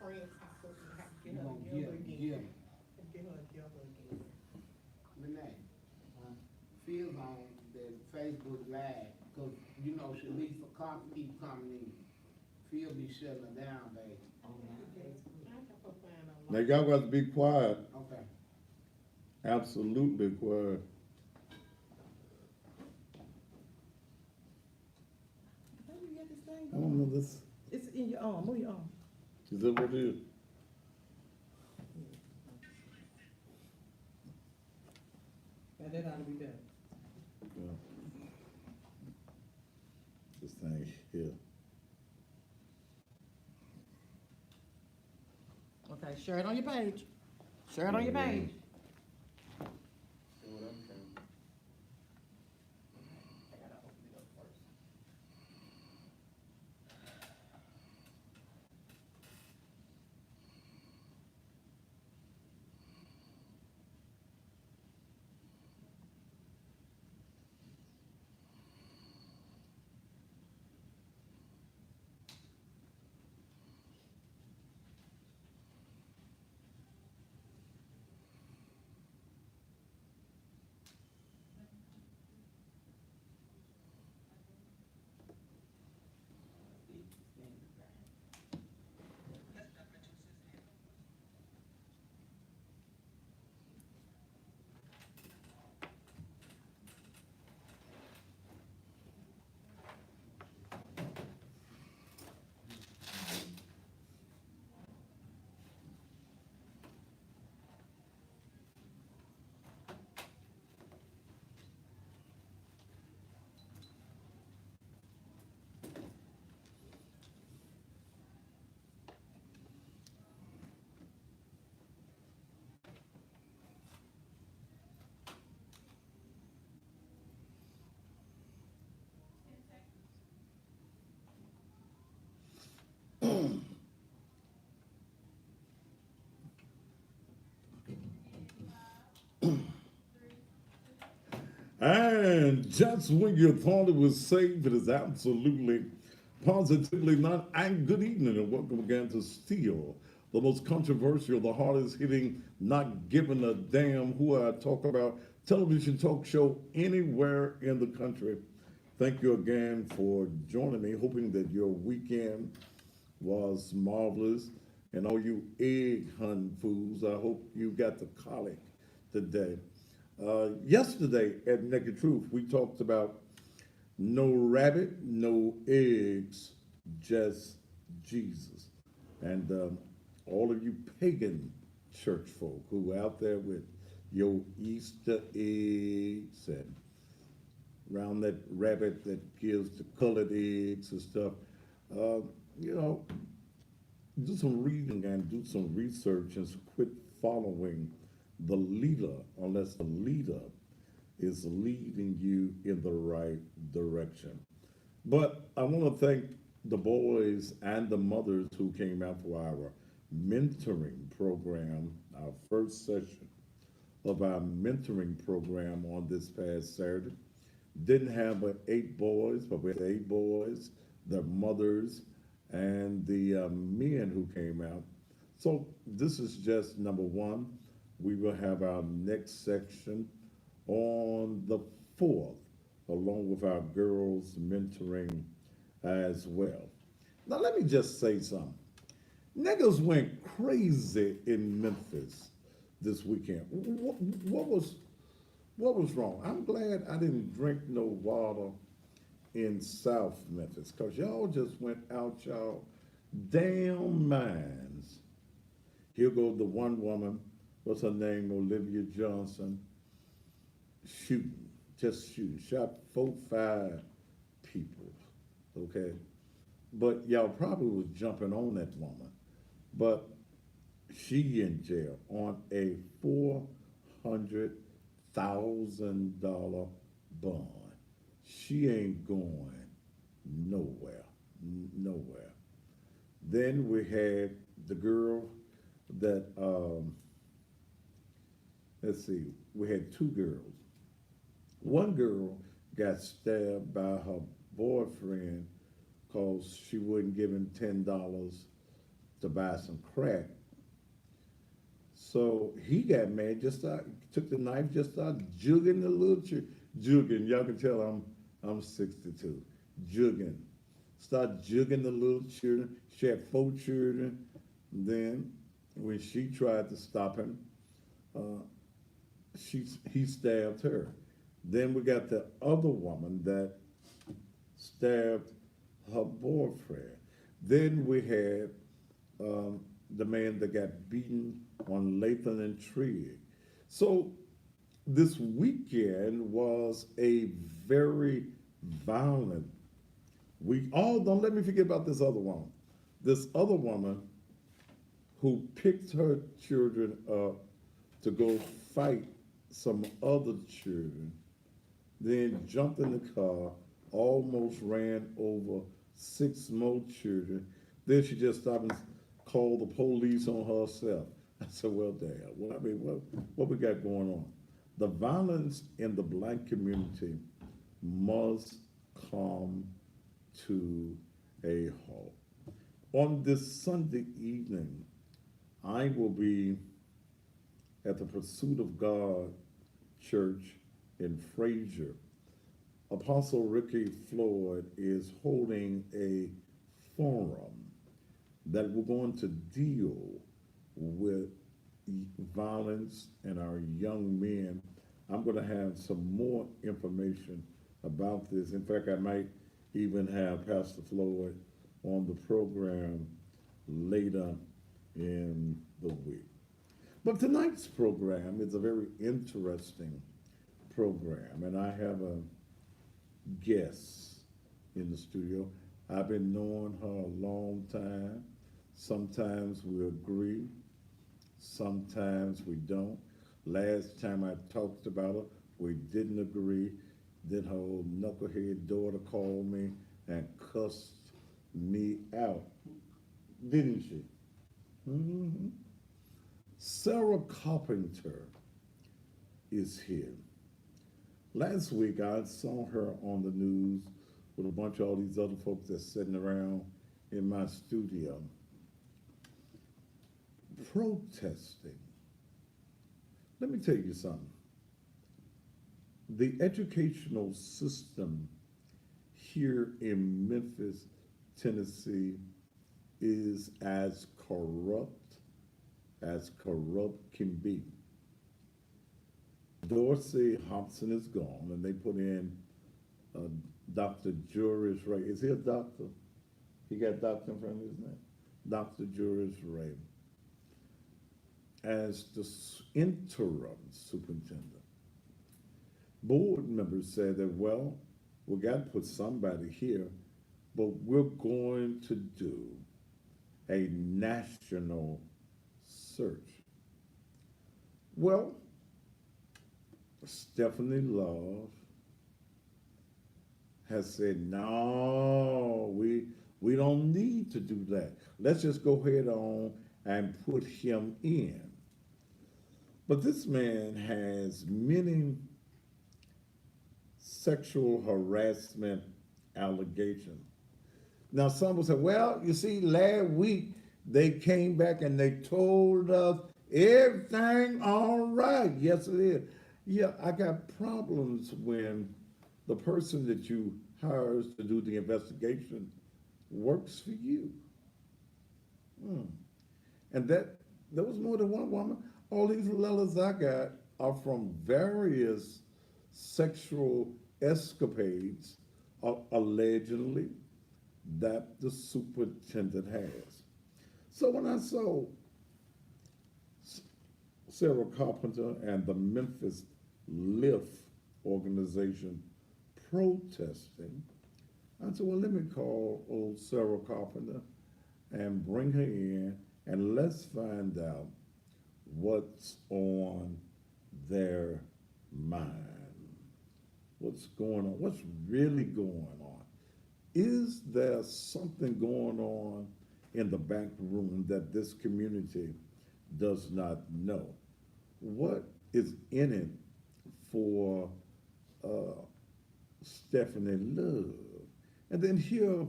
friends, I said, you have to You get her gonna together give, again. Get her together again. Renee, Phil's on the Facebook Live, cause you know Shalifa keep coming in. Phil be shutting her down, baby. I have to find a Now lot. y'all got to be quiet, Okay. absolutely quiet. How you get this thing I don't going? know this, It's in your arm, move your arm. is that what it is? Now that ought to be better. Yeah. This thing here. Okay, share it on your page. Share it on your page. See what I'm saying? I gotta open it up first. And just when you thought it was safe, it is absolutely, positively not. And good evening and welcome again to Steel, the most controversial, the hardest hitting, not giving a damn who I talk about television talk show anywhere in the country. Thank you again for joining me, hoping that your weekend was marvelous. And all you egg hunting fools, I hope you got the colic today. Yesterday at Naked Truth, we talked about no rabbit, no eggs, just Jesus. And all of you pagan church folk who are out there with your Easter eggs and around that rabbit that gives the colored eggs and stuff, uh, you know, do some reading and do some research and quit following the leader unless the leader is leading you in the right direction. But I want to thank the boys and the mothers who came out for our mentoring program, our first session of our mentoring program on this past Saturday. Didn't have but 8 boys, but we had 8 boys, their mothers, and the men who came out. So this is just number one. We will have our next section on the 4th, along with our girls mentoring as well. Now, let me just say something. Niggas went crazy in Memphis this weekend. What was wrong? I'm glad I didn't drink no water in South Memphis, because y'all just went out y'all damn minds. Here goes the one woman, what's her name, Olivia Johnson, shooting, just shooting, shot 4, 5 people, okay? But y'all probably was jumping on that woman. But she in jail on a $400,000 bond. She ain't going nowhere, nowhere. Then we had the girl that, let's see, we had 2 girls. One girl got stabbed by her boyfriend because she wouldn't give him $10 to buy some crack. So he got mad, just took the knife, just started jugging the little jugging. Y'all can tell I'm 62. Jugging. Start jugging the little children. She had 4 children. Then when she tried to stop him, uh, he stabbed her. Then we got the other woman that stabbed her boyfriend. Then we had the man that got beaten on Lathan and Trigg. So this weekend was a very violent week. Oh, don't let me forget about this other woman. This other woman who picked her children up to go fight some other children, then jumped in the car, almost ran over 6 more children. Then she just stopped and called the police on herself. I said, well, damn, what we got going on? The violence in the black community must come to a halt. On this Sunday evening, I will be at the Pursuit of God Church in Fraser. Apostle Ricky Floyd is holding a forum that we're going to deal with violence and our young men. I'm going to have some more information about this. In fact, I might even have Pastor Floyd on the program later in the week. But tonight's program is a very interesting program, and I have a guest in the studio. I've been knowing her a long time. Sometimes we agree, sometimes we don't. Last time I talked about her, we didn't agree. Then her old knucklehead daughter called me and cussed me out, didn't she? Mm-hmm. Sarah Carpenter is here. Last week I saw her on the news with a bunch of all these other folks that's sitting around in my studio protesting. Let me tell you something. The educational system here in Memphis, Tennessee, is as corrupt can be. Dorsey Hobson is gone, and they put in Dr. Juris Ray. Is he a doctor? He got doctor in front of his name. Dr. Juris Ray as the interim superintendent. Board members said that, well, we got to put somebody here, but we're going to do a national search. Well, Stephanie Love has said, no, we don't need to do that. Let's just go ahead on and put him in. But this man has many sexual harassment allegations. Now, some will say, well, you see, last week they came back and they told us everything all right. Yes, it is. Yeah, I got problems when the person that you hires to do the investigation works for you. And there was more than one woman. All these letters I got are from various sexual escapades, allegedly, that the superintendent has. So when I saw Sarah Carpenter and the Memphis Lift organization protesting, I said, well, let me call old Sarah Carpenter and bring her in, and let's find out what's on their mind. What's going on? What's really going on? Is there something going on in the back room that this community does not know? What is in it for Stephanie Love? And then here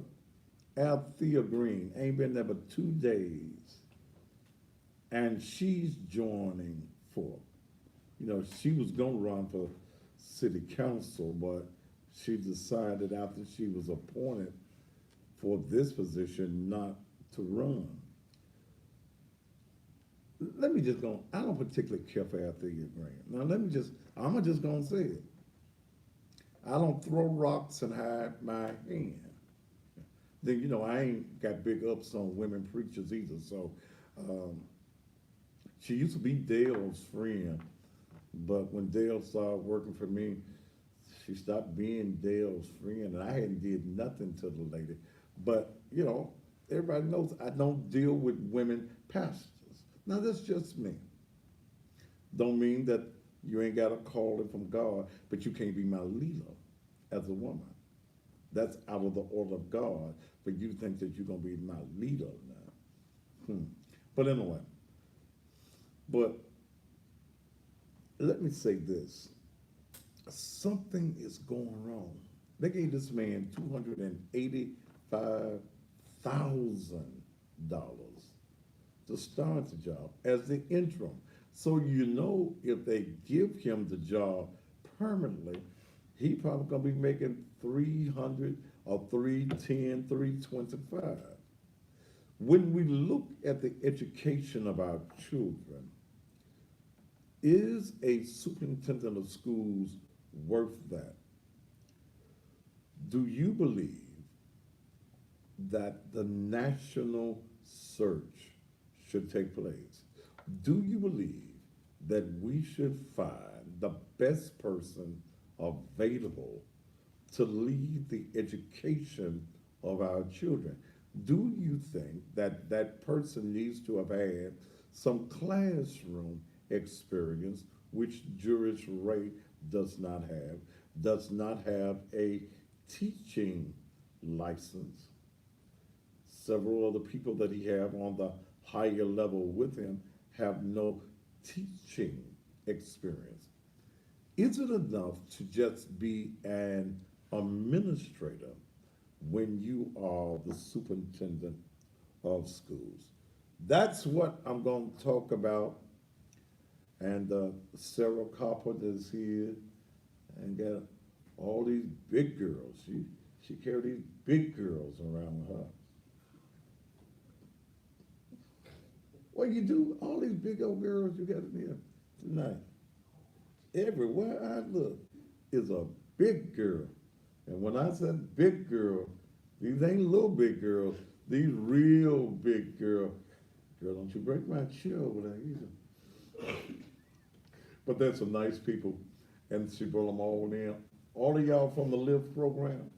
Althea Green ain't been there but 2 days, and she's joining for. You know, she was gonna run for city council, but she decided after she was appointed for this position not to run. Let me just go, I don't particularly care for Althea Green. Now I'm just gonna say it. I don't throw rocks and hide my hand. Then, you know, I ain't got big ups on women preachers either, so, she used to be Dale's friend, but when Dale started working for me, she stopped being Dale's friend, and I hadn't did nothing to the lady. But, you know, everybody knows I don't deal with women pastors. Now, that's just me. Don't mean that you ain't got a calling from God, but you can't be my leader as a woman. That's out of the order of God, but you think that you're gonna be my leader now. But anyway, but let me say this. Something is going wrong. They gave this man $285,000 to start the job as the interim. So you know if they give him the job permanently, he probably gonna be making 300 or 310, 325. When we look at the education of our children, is a superintendent of schools worth that? Do you believe that the national search should take place? Do you believe that we should find the best person available to lead the education of our children? Do you think that that person needs to have had some classroom experience, which Juris Ray does not have a teaching license? Several of the people that he have on the higher level with him have no teaching experience. Is it enough to just be an administrator when you are the superintendent of schools? That's what I'm going to talk about. And Sarah Carpenter is here and got all these big girls. She carried these big girls around with her. What you do, all these big old girls you got in here tonight. Everywhere I look is a big girl. And when I said big girl, these ain't little big girls, these real big girls. Girl, don't you break my chill over there either. But there's some nice people, and she brought them all in. All of y'all from the LIVE program.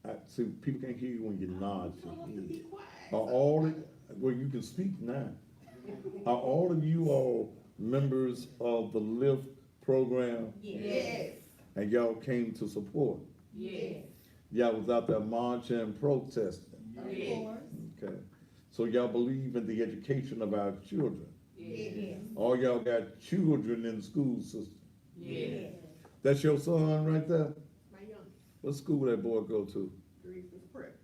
I see people can't hear you when you nod your head. Are all of, well, you can speak now. Are all of you all members of the LIVE program? Yes. And y'all came to support? Yes. Y'all was out there marching and protesting? Yes. Okay. So y'all believe in the education of our children? Yes. All y'all got children in the school system? Yes. That's your son right there? My youngest. What school that boy go to? Greaseless Prep.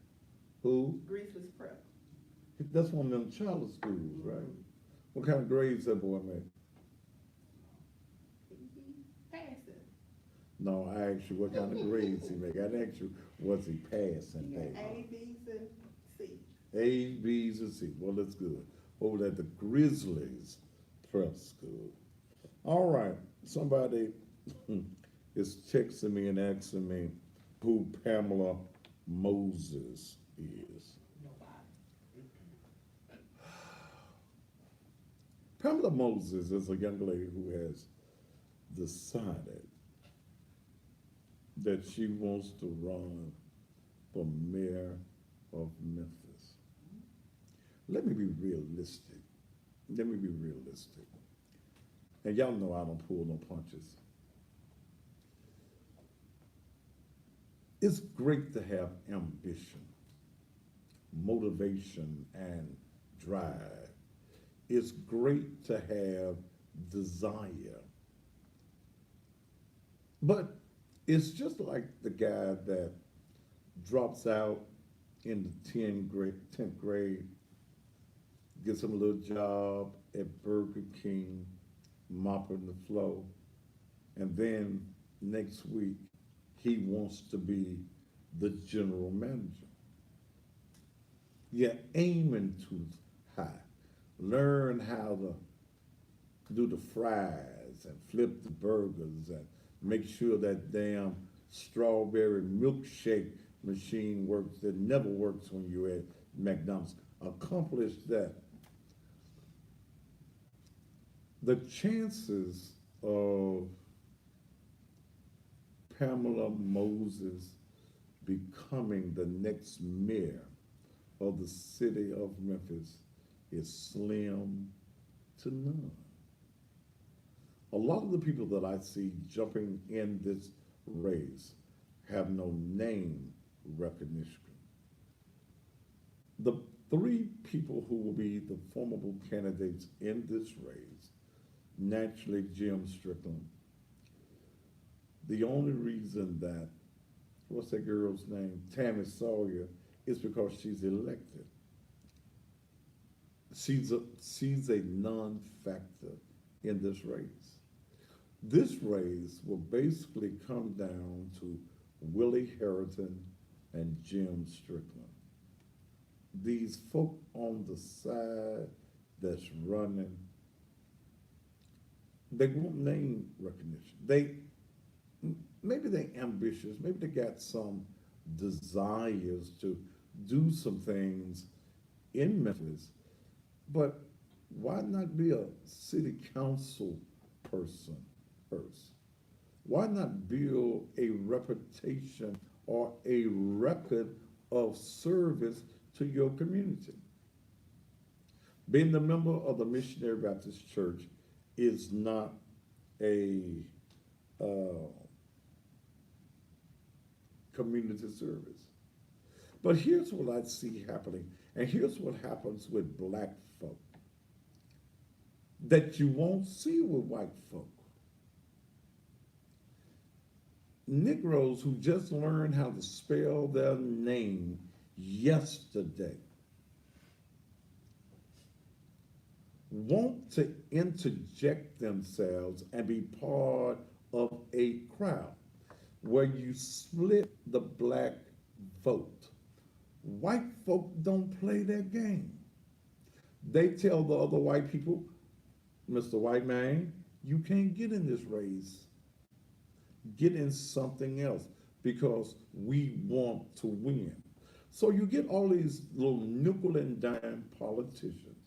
Who? Greaseless Prep. That's one of them charter schools, right? What kind of grades that boy make? Passing. No, I asked you what kind of grades he make. I didn't ask you, was he passing? He got A, B's, and C. A, B's, and C. Well, that's good. Over at the Grizzlies Prep School. All right, somebody is texting me and asking me who Pamela Moses is. Pamela Moses is a young lady who has decided that she wants to run for mayor of Memphis. Let me be realistic. And y'all know I don't pull no punches. It's great to have ambition, motivation, and drive. It's great to have desire. But it's just like the guy that drops out in the 10th grade, gets him a little job at Burger King, mopping the floor, and then next week he wants to be the general manager. You're aiming too high. Learn how to do the fries and flip the burgers and make sure that damn strawberry milkshake machine works that never works when you're at McDonald's. Accomplish that. The chances of Pamela Moses becoming the next mayor of the city of Memphis is slim to none. A lot of the people that I see jumping in this race have no name recognition. The three people who will be the formidable candidates in this race, naturally Jim Strickland. The only reason that, what's that girl's name, Tammy Sawyer, is because she's elected. She's a non-factor in this race. This race will basically come down to Willie Harrington and Jim Strickland. These folk on the side that's running, they want name recognition. Maybe they're ambitious, maybe they got some desires to do some things in Memphis, but why not be a city council person first? Why not build a reputation or a record of service to your community? Being the member of the Missionary Baptist Church is not a community service. But here's what I see happening, and here's what happens with black folk that you won't see with white folk. Negroes who just learned how to spell their name yesterday want to interject themselves and be part of a crowd where you split the black vote. White folk don't play that game. They tell the other white people, Mr. White Man, you can't get in this race. Get in something else because we want to win. So you get all these little nickel and dime politicians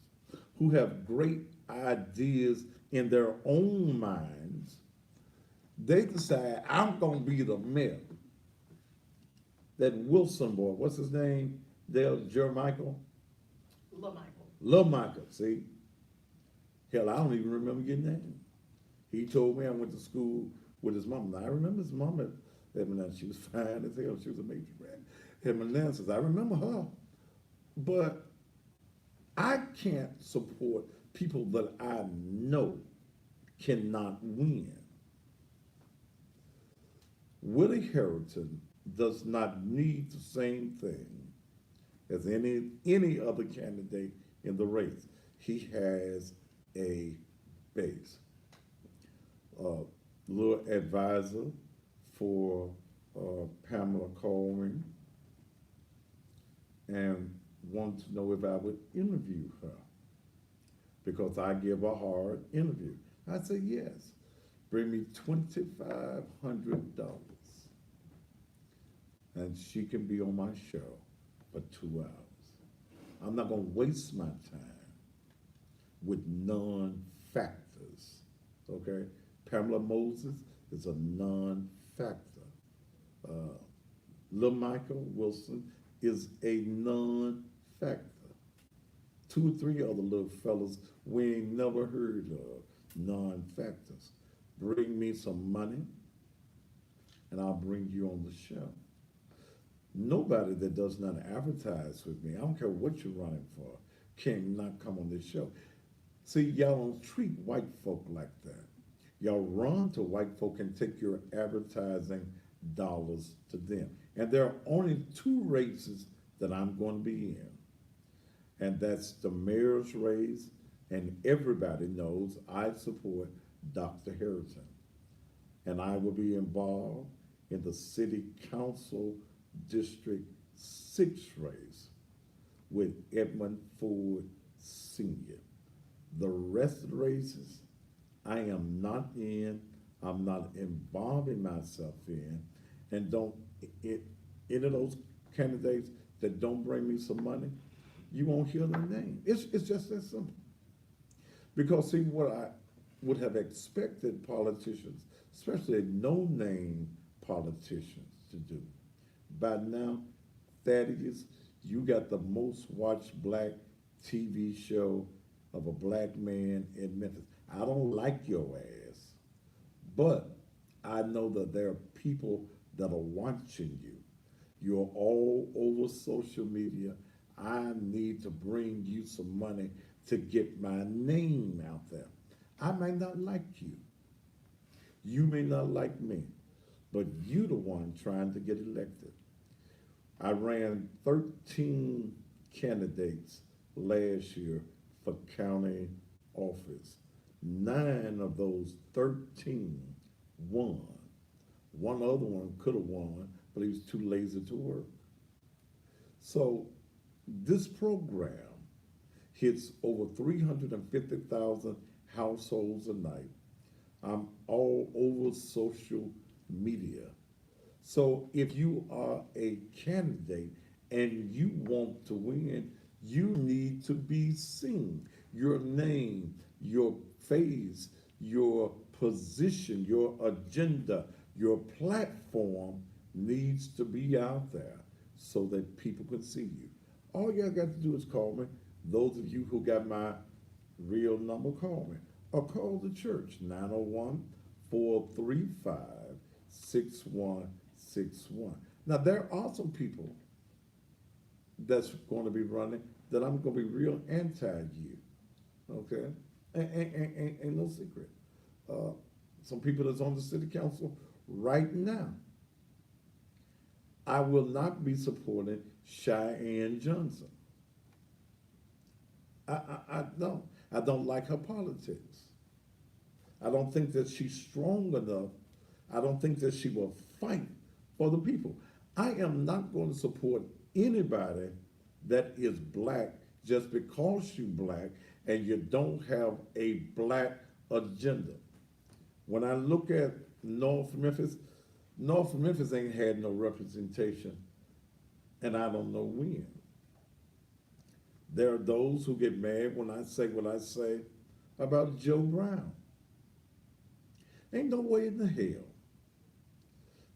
who have great ideas in their own minds. They decide, I'm going to be the mayor. That Wilson boy, what's his name? Dale Jermichael? Lil Michael, see? Hell, I don't even remember your name. He told me I went to school with his mom. Now, I remember his mom at she was fine as hell. She was a major rat. At Manassas, I remember her. But I can't support people that I know cannot win. Willie Harrington does not need the same thing as any other candidate in the race. He has a base. Little advisor for Pamela Coleman, and wanted to know if I would interview her because I give a hard interview. I said, yes, bring me $2,500 and she can be on my show for 2 hours. I'm not gonna waste my time with non-factors, okay? Pamela Moses is a non-factor. Lil Michael Wilson is a non-factor. 2 or 3 other little fellas we ain't never heard of, non-factors. Bring me some money and I'll bring you on the show. Nobody that does not advertise with me, I don't care what you're running for, cannot come on this show. See, y'all don't treat white folk like that. Y'all run to white folk and take your advertising dollars to them. And there are only two races that I'm going to be in, and that's the mayor's race, and everybody knows I support Dr. Harrison. And I will be involved in the City Council District 6 race with Edmund Ford Sr. The rest of the races, I am not in, I'm not involving myself in, and any of those candidates that don't bring me some money, you won't hear their name. It's just that simple. Because see, what I would have expected politicians, especially no-name politicians, to do, by now, Thaddeus, you got the most watched black TV show of a black man in Memphis. I don't like your ass, but I know that there are people that are watching you. You're all over social media. I need to bring you some money to get my name out there. I may not like you. You may not like me, but you the one trying to get elected. I ran 13 candidates last year for county office. 9 of those 13 won. One other one could have won, but he was too lazy to work. So this program hits over 350,000 households a night. I'm all over social media. So if you are a candidate and you want to win, you need to be seen. Your name, your face, your position, your agenda, your platform needs to be out there so that people can see you. All y'all got to do is call me. Those of you who got my real number, call me. Or call the church, 901-435-6161. Now, there are some people that's going to be running that I'm going to be real anti-you, okay? Ain't no secret. Some people that's on the city council right now, I will not be supporting Cheyenne Johnson. I don't. I don't like her politics. I don't think that she's strong enough. I don't think that she will fight for the people. I am not going to support anybody that is black just because you're black and you don't have a black agenda. When I look at North Memphis ain't had no representation, and I don't know when. There are those who get mad when I say what I say about Joe Brown. Ain't no way in the hell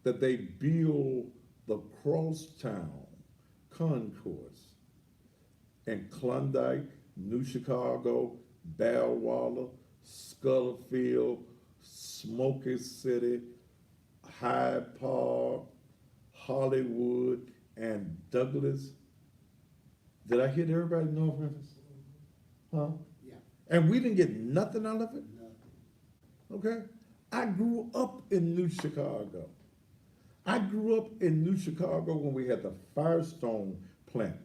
that they build the Crosstown Concourse in Klondike, New Chicago, Bellwaller, Scullerfield, Smoky City, Hyde Park, Hollywood, and Douglas. Did I hit everybody in North Memphis? Huh? Yeah. And we didn't get nothing out of it? Nothing. Okay? I grew up in New Chicago. I grew up in New Chicago when we had the Firestone plant.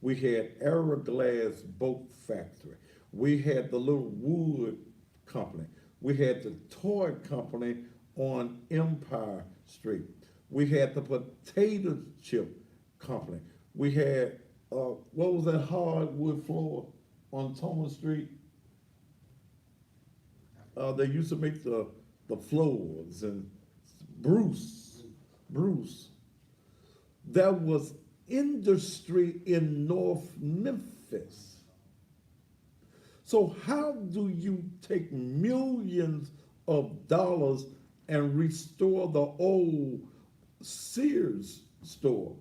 We had Aeroglass Boat Factory. We had the little wood company. We had the toy company on Empire Street. We had the potato chip company. We had what was that hardwood floor on Thomas Street? They used to make the floors, and Bruce. There was industry in North Memphis. So how do you take millions of dollars and restore the old Sears store?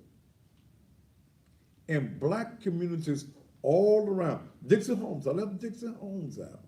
And black communities all around. Dixon Homes, I left Dixon Homes out.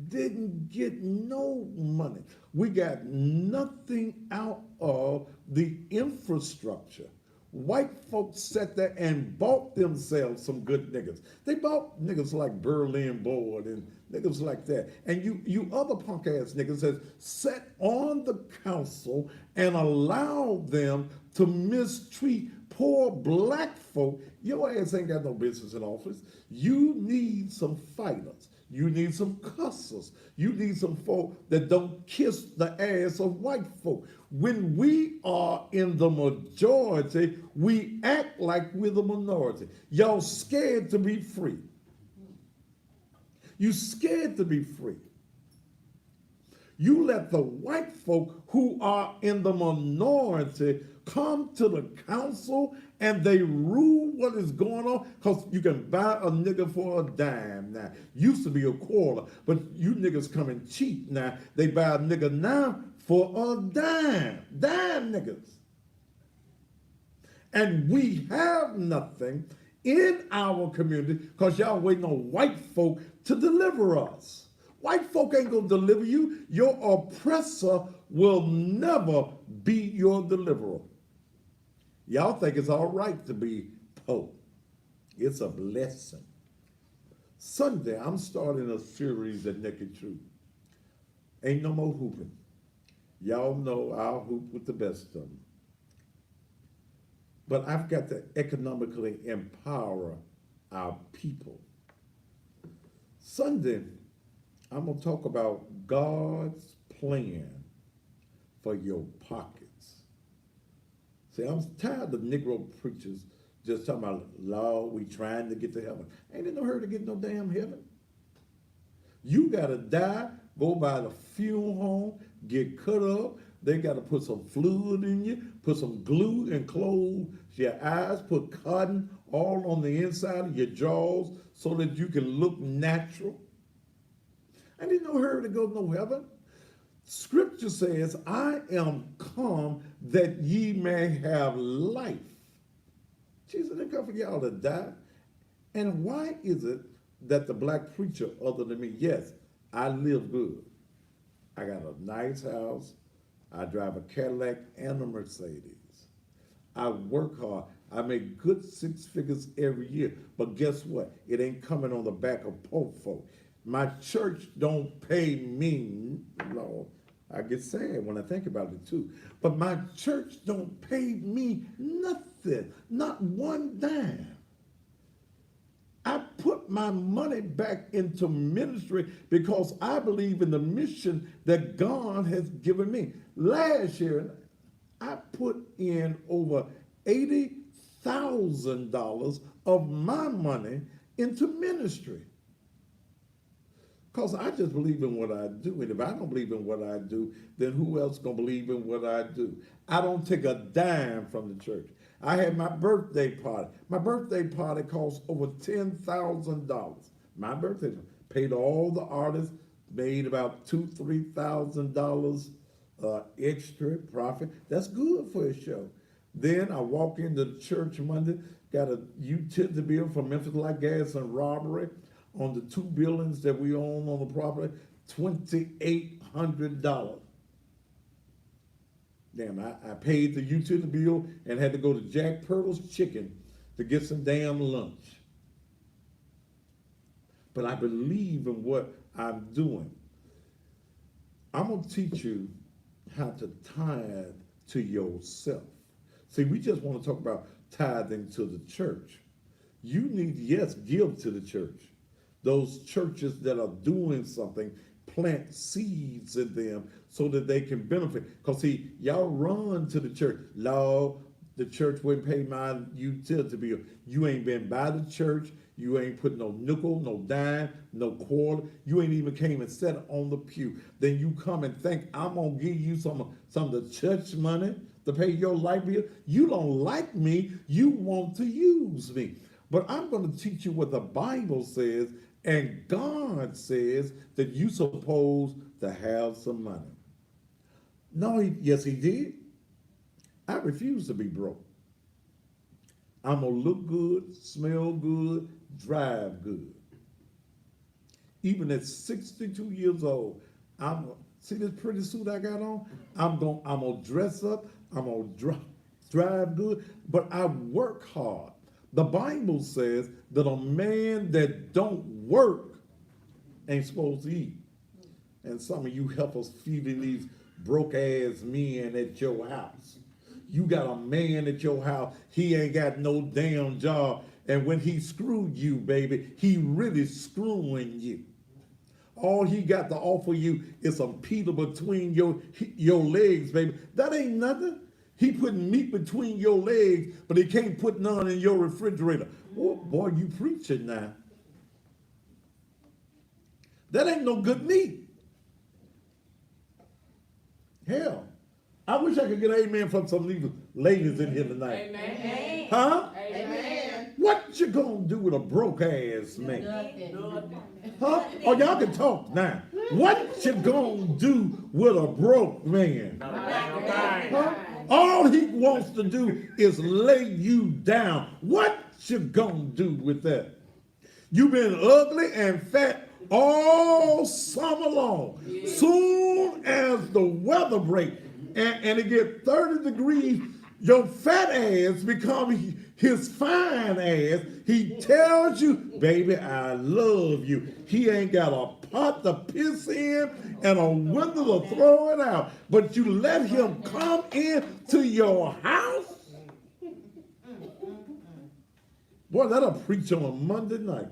Didn't get no money. We got nothing out of the infrastructure. white folks sat there and bought themselves some good niggas. They bought niggas like Berlin Board and niggas like that. And you other punk ass niggas has sat on the council and allowed them to mistreat poor black folk. Your ass ain't got no business in office. You need some fighters. You need some cussers. You need some folk that don't kiss the ass of white folk. When we are in the majority, we act like we're the minority. Y'all scared to be free. You scared to be free. You let the white folk who are in the minority come to the council and they rule what is going on, because you can buy a nigga for a dime now. Used to be a quarter, but you niggas coming cheap now. They buy a nigga now for a dime. Dime niggas. And we have nothing in our community because y'all waiting on white folk to deliver us. White folk ain't gonna deliver you. Your oppressor will never be your deliverer. Y'all think it's all right to be poor. It's a blessing. Sunday, I'm starting a series at Naked Truth. Ain't no more hooping. Y'all know I'll hoop with the best of them. But I've got to economically empower our people. Sunday, I'm going to talk about God's plan for your pockets. See, I'm tired of Negro preachers just talking about, Lord, we trying to get to heaven. Ain't in no hurry to get no damn heaven. You got to die, go by the funeral home, get cut up. They got to put some fluid in you, put some glue and close your eyes, put cotton all on the inside of your jaws so that you can look natural. Ain't in no hurry to go to no heaven. Scripture says, I am come that ye may have life. Jesus didn't come for y'all to die. And why is it that the black preacher, other than me, yes, I live good. I got a nice house. I drive a Cadillac and a Mercedes. I work hard. I make good 6 figures every year. But guess what? It ain't coming on the back of poor folk. My church don't pay me, Lord. I get sad when I think about it too. But my church don't pay me nothing, not one dime. I put my money back into ministry because I believe in the mission that God has given me. Last year, I put in over $80,000 of my money into ministry. Because I just believe in what I do. And if I don't believe in what I do, then who else going to believe in what I do? I don't take a dime from the church. I had my birthday party. My birthday party cost over $10,000. My birthday paid all the artists, made about $2,000-$3,000 extra profit. That's good for a show. Then I walk into the church Monday, got a utility bill from Memphis like gas and robbery on the 2 buildings that we own on the property, $2,800. Damn, I paid the utility bill and had to go to Jack Purtle's Chicken to get some damn lunch. But I believe in what I'm doing. I'm going to teach you how to tithe to yourself. See, we just want to talk about tithing to the church. You need, yes, give to the church. Those churches that are doing something, plant seeds in them so that they can benefit. Because see, y'all run to the church. Lord, the church wouldn't pay my utility bill. You ain't been by the church. You ain't put no nickel, no dime, no quarter. You ain't even came and sat on the pew. Then you come and think I'm going to give you some of the church money to pay your light bill. You don't like me. You want to use me. But I'm going to teach you what the Bible says. And God says that you're supposed to have some money. No, yes, he did. I refuse to be broke. I'm going to look good, smell good, drive good. Even at 62 years old, see this pretty suit I got on? I'm gonna dress up, I'm gonna strive good, but I work hard. The Bible says that a man that don't work ain't supposed to eat. And some of you help us feeding these broke ass men at your house. You got a man at your house, he ain't got no damn job. And when he screwed you, baby, he really screwing you. All he got to offer you is some pita between your legs, baby. That ain't nothing. He putting meat between your legs, but he can't put none in your refrigerator. Oh, boy, you preaching now. That ain't no good meat. Hell, I wish I could get an amen from some of these ladies in here tonight. Amen. Huh? Amen. What you gonna do with a broke ass man? Nothing. Huh? Oh, y'all can talk now. What you gonna do with a broke man? Huh? All he wants to do is lay you down. What you gonna do with that? You've been ugly and fat all summer long. Soon as the weather breaks and it get 30 degrees, your fat ass become his fine ass. He tells you, baby, I love you. He ain't got a pot to piss in and a window to throw it out. But you let him come into your house? Boy, that'll preach on a Monday night.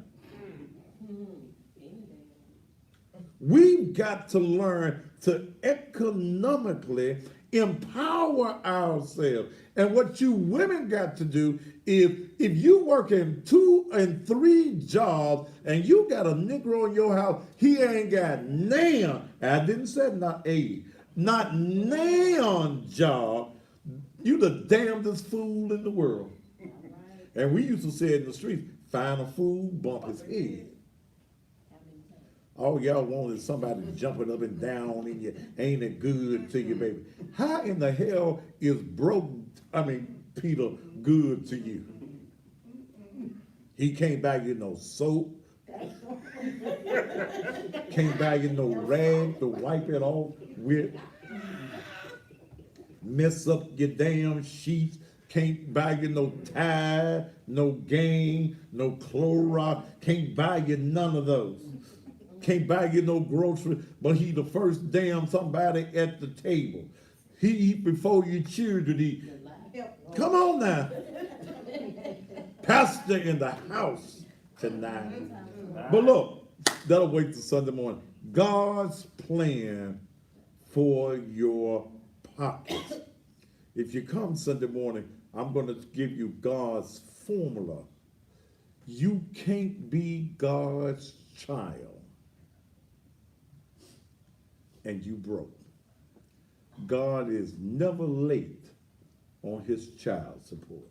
We've got to learn to economically empower ourselves. And what you women got to do is, if you working 2 and 3 jobs and you got a Negro in your house, he ain't got nan, I didn't say not a, not nan job, you the damnedest fool in the world. And we used to say in the streets, find a fool, bump his head. All y'all want is somebody jumping up and down in you. Ain't it good to you, baby? How in the hell is Peter good to you? He can't buy you no soap. Can't buy you no rag to wipe it off with. Mess up your damn sheets. Can't buy you no Tide, no Gain, no Clorox. Can't buy you none of those. Can't buy you no grocery, but he the first damn somebody at the table. He eat before your children eat. Come on now. Pastor in the house tonight. But look, that'll wait till Sunday morning. God's plan for your pockets. If you come Sunday morning, I'm going to give you God's formula. You can't be God's child and you broke. God is never late on his child support.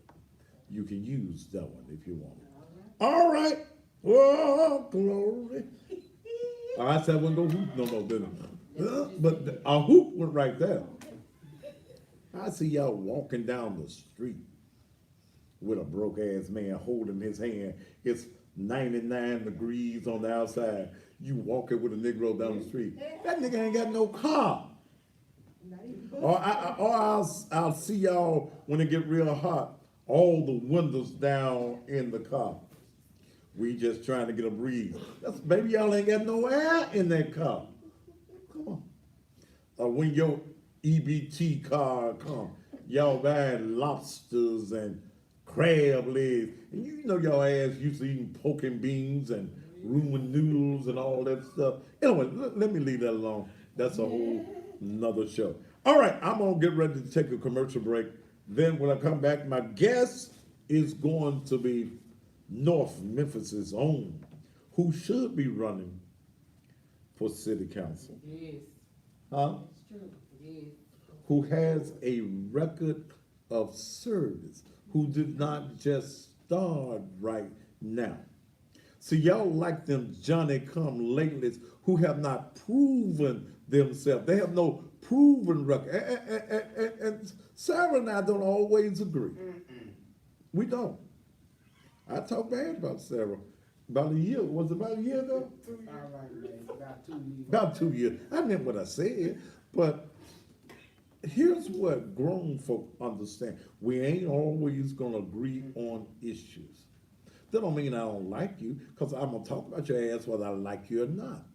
You can use that one if you want it. All right. Oh, glory. I said I wouldn't go hoop no more, didn't I? But a hoop went right there. I see y'all walking down the street with a broke ass man holding his hand. It's 99 degrees on the outside. You walking with a Negro down the street. That nigga ain't got no car. Or I'll see y'all when it get real hot, all the windows down in the car. We just trying to get a breeze. Baby, y'all ain't got no air in that car. Come on. Or when your EBT car come, y'all buying lobsters and crab legs. And you know y'all ass used to eating pork and beans and ramen noodles and all that stuff. Anyway, let me leave that alone. That's a whole nother show. All right, I'm going to get ready to take a commercial break. Then when I come back, my guest is going to be North Memphis' own, who should be running for city council. Yes. Huh? It's true. Yes. Who has a record of service, who did not just start right now. See, y'all like them Johnny-come-latelys who have not proven themselves. They have no proven record. And Sarah and I don't always agree. We don't. I talk bad about Sarah. About a year. Was it about a year ago? All right, man. About 2 years. About 2 years. I meant what I said, but here's what grown folk understand. We ain't always gonna agree on issues. That don't mean I don't like you, because I'm gonna talk about your ass whether I like you or not.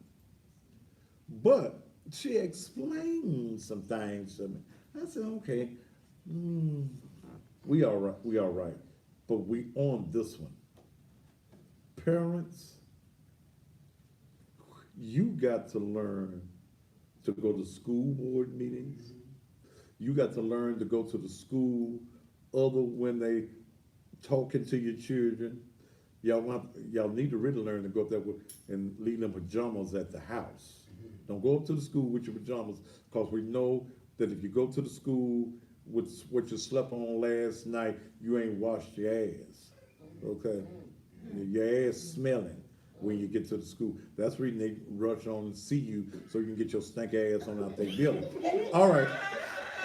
But she explained some things to me. I said, okay, we all right. But we on this one. Parents, you got to learn to go to school board meetings. You got to learn to go to the school other when they talking to your children. Y'all need to really learn to go up there and leave them pajamas at the house. Don't go up to the school with your pajamas, because we know that if you go to the school with what you slept on last night, you ain't washed your ass. Okay? Your ass smelling when you get to the school. That's the reason they rush on and see you, so you can get your stank ass on out there building. All right,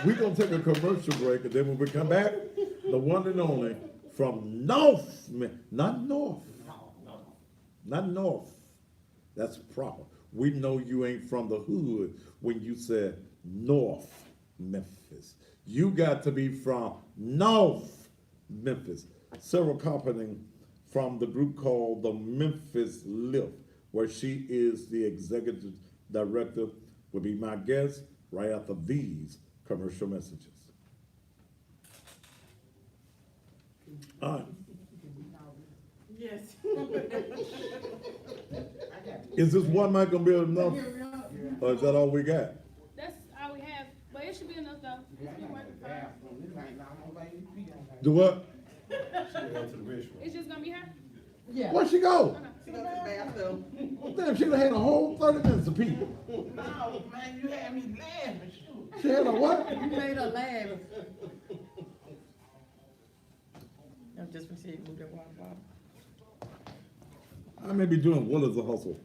we're gonna take a commercial break, and then when we come back, the one and only from North, not North, not North. That's proper. We know you ain't from the hood when you said North Memphis. You got to be from North Memphis. Sarah Carpeting from the group called the Memphis Lift, where she is the executive director, will be my guest right after these commercial messages. All right. Yes. Is this one mic gonna be enough? Or is that all we got? That's all we have, but it should be enough though. It's been working fine. Do what? It's just gonna be her? Yeah. Where'd she go? She goes to the bathroom. Damn, she done had a whole 30 minutes of people. No, man, you had me laughing, shoot. She had a what? You made her laugh. I'm just gonna say, move that water bottle. I may be doing what is a hustle.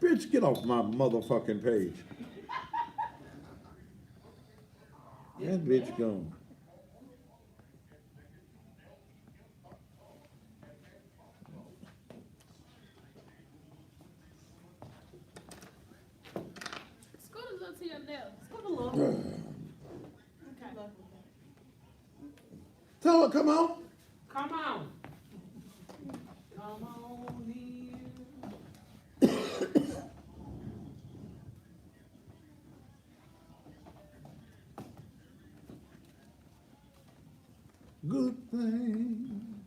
Bitch, get off my motherfucking page. That bitch gone. Scoot a little to your left. Scoot a little. Okay. Tell her, come on. Come on. Come on here. Good thing.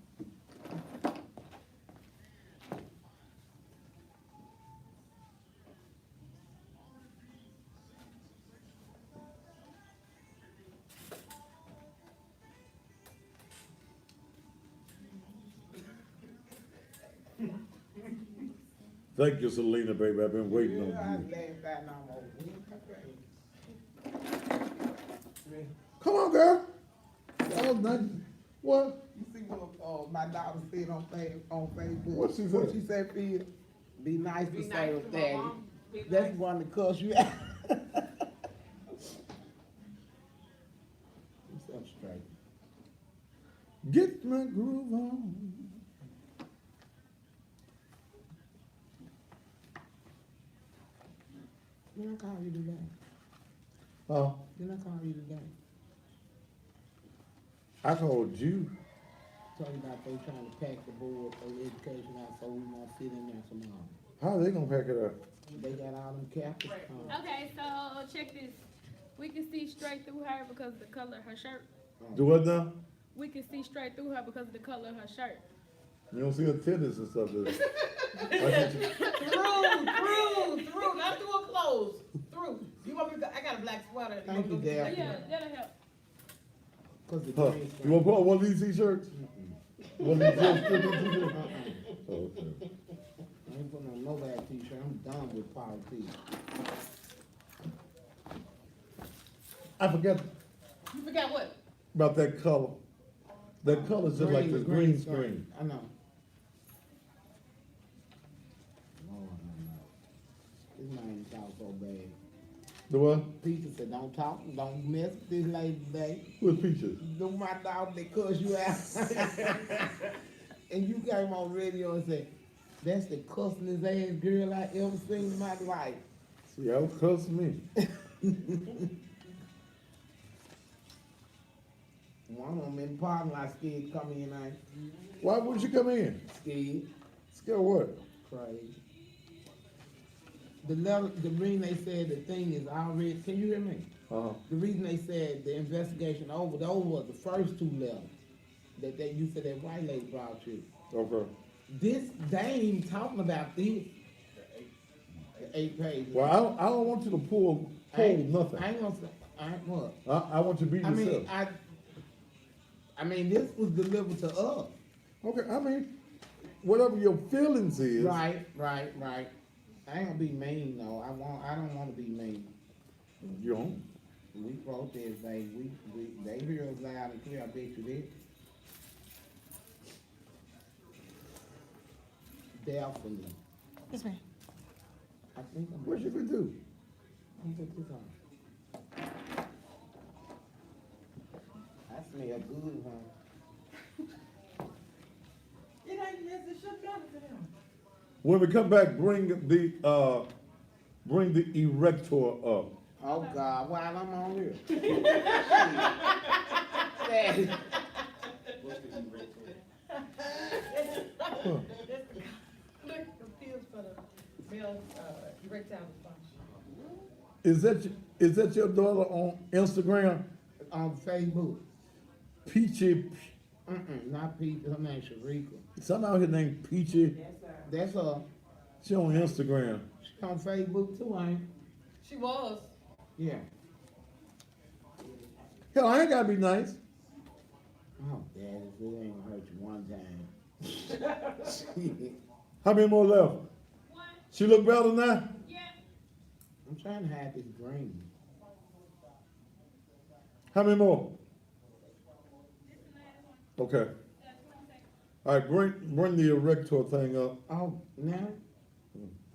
Thank you, Selena, baby. I've been waiting on you. Come on, girl. That was nothing. What? You see what my daughter said on Facebook? What she said? What she said, Phil? Be nice to say with daddy. mom. Be That's nice. one that cuss you out. Yourself straight. Get my groove on. Did I call you today? Oh, Did I call you today? I called you. Told you about they trying to pack the board of education out so we won't fit in there tomorrow. How are they gonna pack it up? They got all them captains coming. Okay, so check this. We can see straight through her because of the color of her shirt. Do what now? We can see straight through her because of the color of her shirt. You don't see her titties and stuff, do you? I think you- Through, not through her clothes, through. You want me to, I got a black sweater. Thank you, But Dad. yeah, that'll help. Cause the Huh. green You wanna put on one of these t-shirts? One of these t-shirts? Oh, okay. I ain't putting on no bad t-shirt. I'm done with politics. I forgot You forgot what? about that color. That color's just like the green screen. I know. Lord, I know. This man talk so bad. The what? Peter said, don't talk, don't mess with this lady today. Who's Peaches? Do my dog, they cuss you out. And you came on radio and said, that's the cussingest ass girl I ever seen in my life. See, y'all cuss me. One of them in the parking lot scared to come in, I Why would you come in? scared, Scared what? crazy. The reason they said the thing is already, can you hear me? Uh-huh. The reason they said the investigation over, those were the first two letters that you said that white lady brought you. Okay. This, they ain't even talking about this. The 8 pages. Well, I don't want you to pull nothing. I ain't gonna say, I ain't what? I want you to be I yourself. mean, I mean, this was delivered to us. Okay, I mean, whatever your feelings is. Right. I ain't gonna be mean though. I don't wanna be mean. You don't. We protest, baby. They hear us loud and clear. I bet you this. Definitely. Yes, ma'am. I think I'm. What you gonna do? I'm gonna put this on. I smell good, huh? It ain't necessary, shut down to them. When we come back, bring the erector up. Oh God, while I'm on here. Daddy. Look, appeals for the male, erectile dysfunction. Is that your daughter on Instagram? On Facebook. Peachy. Not Pete, her name's Sharika. Somebody out here named Peachy. That's her. She on Instagram. She on Facebook too, ain't She was. Yeah. Hell, I ain't gotta be nice. Oh, Daddy, it ain't gonna hurt you one time. How many more left? One, She look better now? yeah. I'm trying to hide this green. How many more? This is the last one. Okay. Got 20 seconds. All right, bring the erector thing up. Oh, now?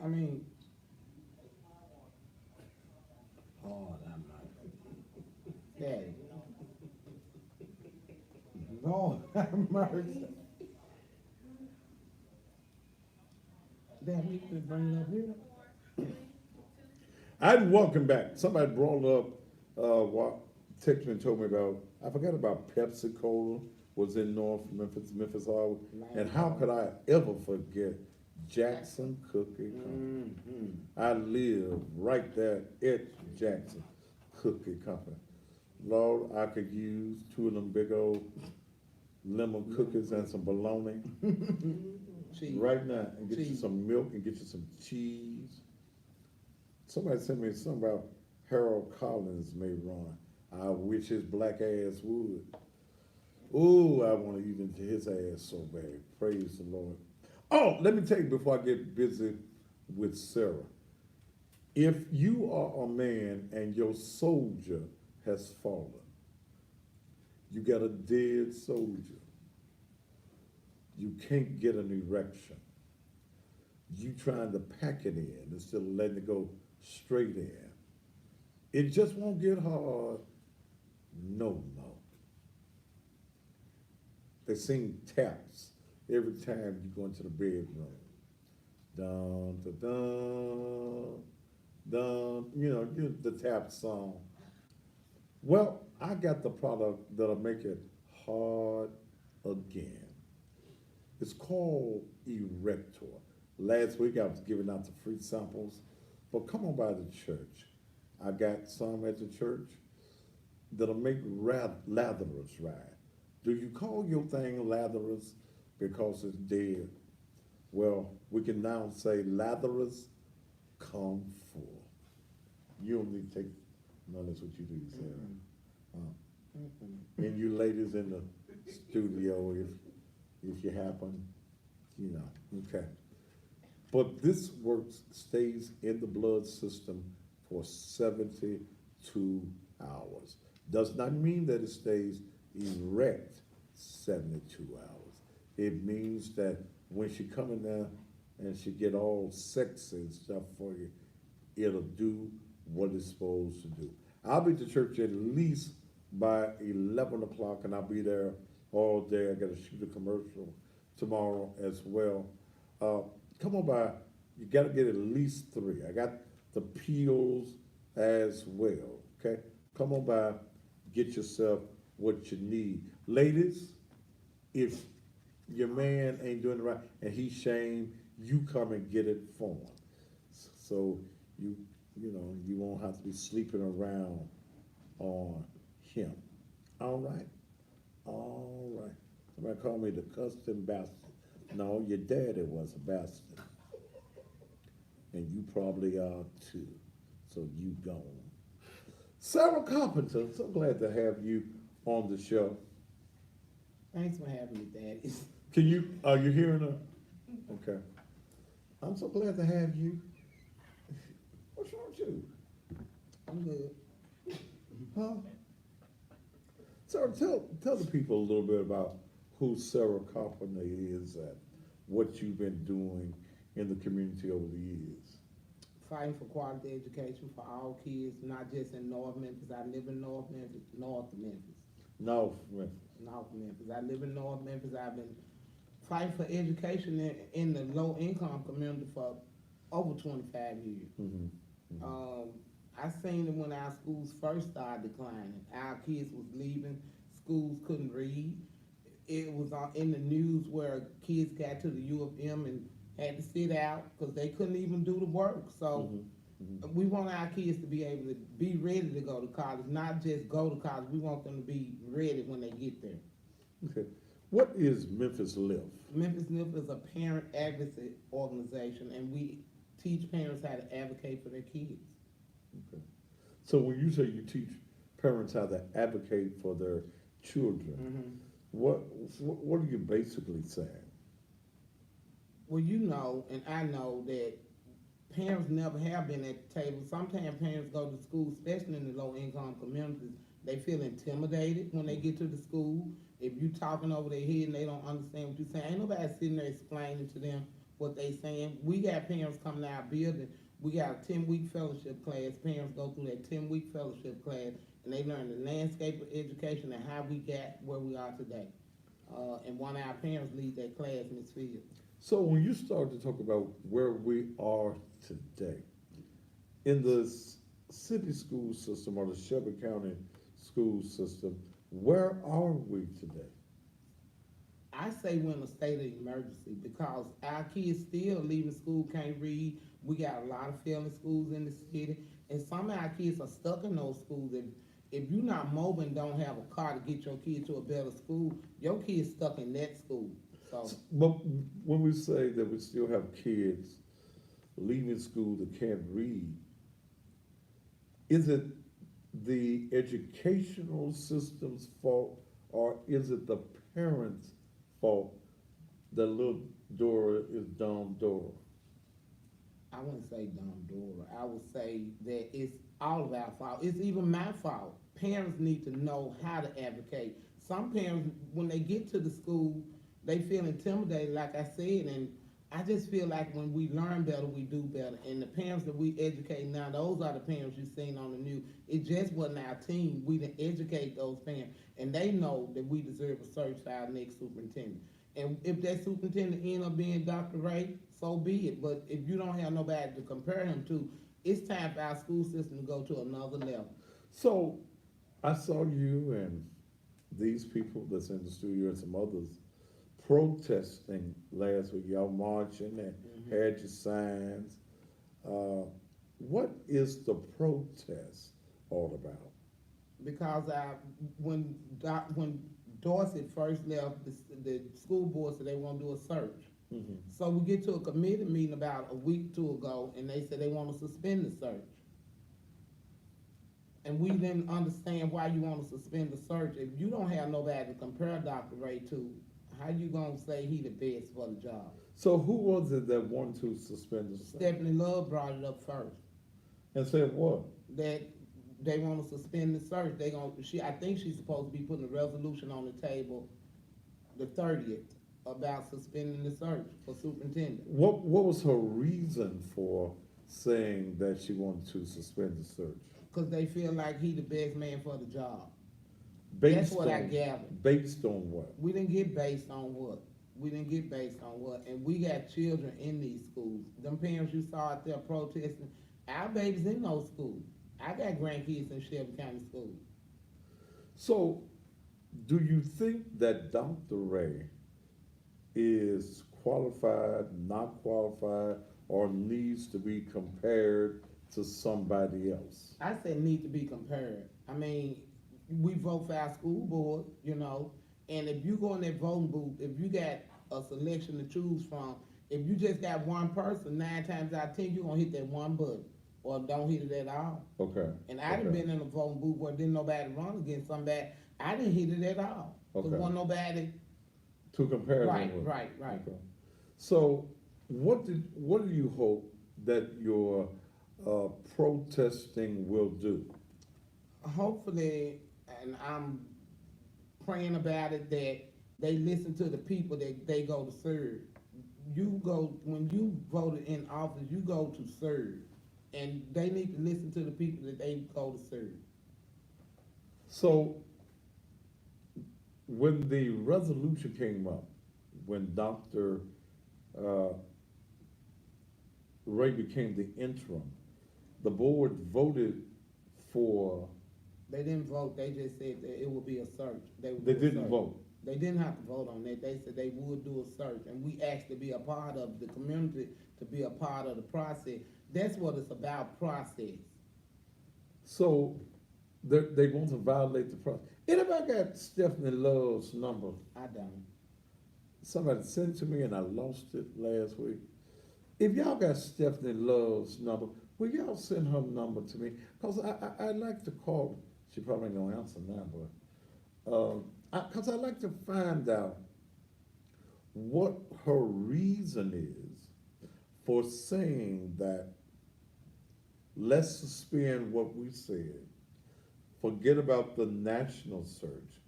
I mean. Oh, I'm not. Daddy. Lord have mercy. Daddy, you could bring it up here. I'd welcome back. Somebody brought up, what texted me and told me about, I forgot about Pepsi Cola was in North Memphis Harbor. And how could I ever forget Jackson Cookie Company? I live right there at Jackson Cookie Company. Lord, I could use 2 of them big old lemon cookies and some bologna Cheese. right now, and get you Cheese. some milk and get you some cheese. Somebody sent me something about Harold Collins may run. I wish his black ass would. Ooh, I want to eat into his ass so bad. Praise the Lord. Oh, let me tell you before I get busy with Sarah. If you are a man and your soldier has fallen, you got a dead soldier, you can't get an erection. You trying to pack it in instead of letting it go straight in. It just won't get hard. No. They sing taps every time you go into the bedroom. Dun, dun, dun, dun, you know the tap song. Well, I got the product that'll make it hard again. It's called Erector. Last week I was giving out the free samples, but come on by the church. I got some at the church that'll make latherers right. Do you call your thing latherers because it's dead? Well, we can now say latherers come full. You don't need to take, no, that's what you do, Sarah. And you ladies in the studio, if you happen, you know, okay. But this stays in the blood system for 72 hours. Does not mean that it stays erect 72 hours. It means that when she come in there and she get all sexy and stuff for you, it'll do what it's supposed to do. I'll be at the church at least by 11 o'clock, and I'll be there all day. I got to shoot a commercial tomorrow as well. Come on by. You got to get at least 3. I got the peels as well, okay? Come on by, get yourself what you need. Ladies, if your man ain't doing it right and he's shamed, you come and get it for him. So you won't have to be sleeping around on him. All right? All right. Somebody call me the custom bastard. No, your daddy was a bastard. And you probably are too. So you gone. Sarah Carpenter, so glad to have you on the show. Thanks for having me, Daddy. Are you hearing her? Okay. I'm so glad to have you. What's wrong with you? I'm good. Huh? Sarah, tell the people a little bit about who Sarah Carpenter is and what you've been doing in the community over the years. Fighting for quality education for all kids, not just in North Memphis. I live in North Memphis. North Memphis. North Memphis. I live in North Memphis. I've been fighting for education in the low income community for over 25 years. Mm-hmm. I seen it when our schools first started declining. Our kids was leaving, schools couldn't read. It was in the news where kids got to the U of M and had to sit out because they couldn't even do the work. So we want our kids to be able to be ready to go to college, not just go to college. We want them to be ready when they get there. Okay. What is Memphis Lift? Memphis Lift is a parent advocacy organization, and we teach parents how to advocate for their kids. Okay. So when you say you teach parents how to advocate for their children, what are you basically saying? Well, you know, and I know that parents never have been at the table. Sometimes parents go to school, especially in the low-income communities, they feel intimidated when they get to the school. If you talking over their head and they don't understand what you're saying, ain't nobody sitting there explaining to them what they saying. We got parents coming to our building. We got a 10-week fellowship class. Parents go through that 10-week fellowship class, and they learn the landscape of education and how we got where we are today. And one of our parents leads that class, Ms. Fields. So when you start to talk about where we are today, in the city school system or the Shelby County school system, where are we today? I say we're in a state of emergency because our kids still leaving school, can't read. We got a lot of failing schools in the city, and some of our kids are stuck in those schools. If you're not mobile and don't have a car to get your kid to a better school, your kid's stuck in that school. So, but when we say that we still have kids leaving school that can't read, is it the educational system's fault or is it the parents' fault that little Dora is dumb Dora? I wouldn't say dumb Dora. I would say that it's all of our fault. It's even my fault. Parents need to know how to advocate. Some parents, when they get to the school, they feel intimidated, like I said, and I just feel like when we learn better, we do better. And the parents that we educate now, those are the parents you've seen on the news. It just wasn't our team. We didn't educate those parents, and they know that we deserve a search for our next superintendent. And if that superintendent end up being Dr. Ray, so be it. But if you don't have nobody to compare him to, it's time for our school system to go to another level. So I saw you and these people that's in the studio and some others protesting last week. Y'all marching and had your signs. What is the protest all about? Because when Dorsey first left, the school board said they want to do a search. So we get to a committee meeting about a week or two ago, and they said they want to suspend the search. And we didn't understand why you want to suspend the search. If you don't have nobody to compare Dr. Ray to, how you gonna say he the best for the job? So who was it that wanted to suspend the search? Stephanie Love brought it up first. And said what? That they want to suspend the search. I think she's supposed to be putting a resolution on the table the 30th about suspending the search for superintendent. What was her reason for saying that she wanted to suspend the search? Because they feel like he the best man for the job. Based That's what I on- gathered. Based on what? We didn't get based on what? And we got children in these schools. Them parents you saw out there protesting, our babies in those schools. I got grandkids in Shelby County schools. So Do you think that Dr. Ray is qualified, not qualified, or needs to be compared to somebody else? I said need to be compared. I mean, we vote for our school board, you know, and if you go in that voting booth, if you got a selection to choose from, if you just got one person, 9 times out of 10, you're gonna hit that one button, or don't hit it at all. Okay. And I done okay. been in a voting booth where didn't nobody run against somebody, I didn't hit it at all. There Okay. wasn't nobody, To compare right, them with. right. Okay. So, what do you hope that your protesting will do? Hopefully, and I'm praying about it, that they listen to the people that they go to serve. You go, when you voted in office, you go to serve, and they need to listen to the people that they go to serve. So, when the resolution came up, when Dr. Ray became the interim, the board voted for. They didn't vote, they just said that it would be a search. Would They do a didn't search. vote. They didn't have to vote on that, they said they would do a search, and we asked to be a part of the community, to be a part of the process. That's what it's about, process. So, they want to violate the process. Anybody got Stephanie Love's number? I don't. Somebody sent it to me and I lost it last week. If y'all got Stephanie Love's number, will y'all send her number to me? Cause I'd like to call, she probably ain't gonna answer now, but, cause I'd like to find out what her reason is for saying that let's suspend what we said, forget about the national search,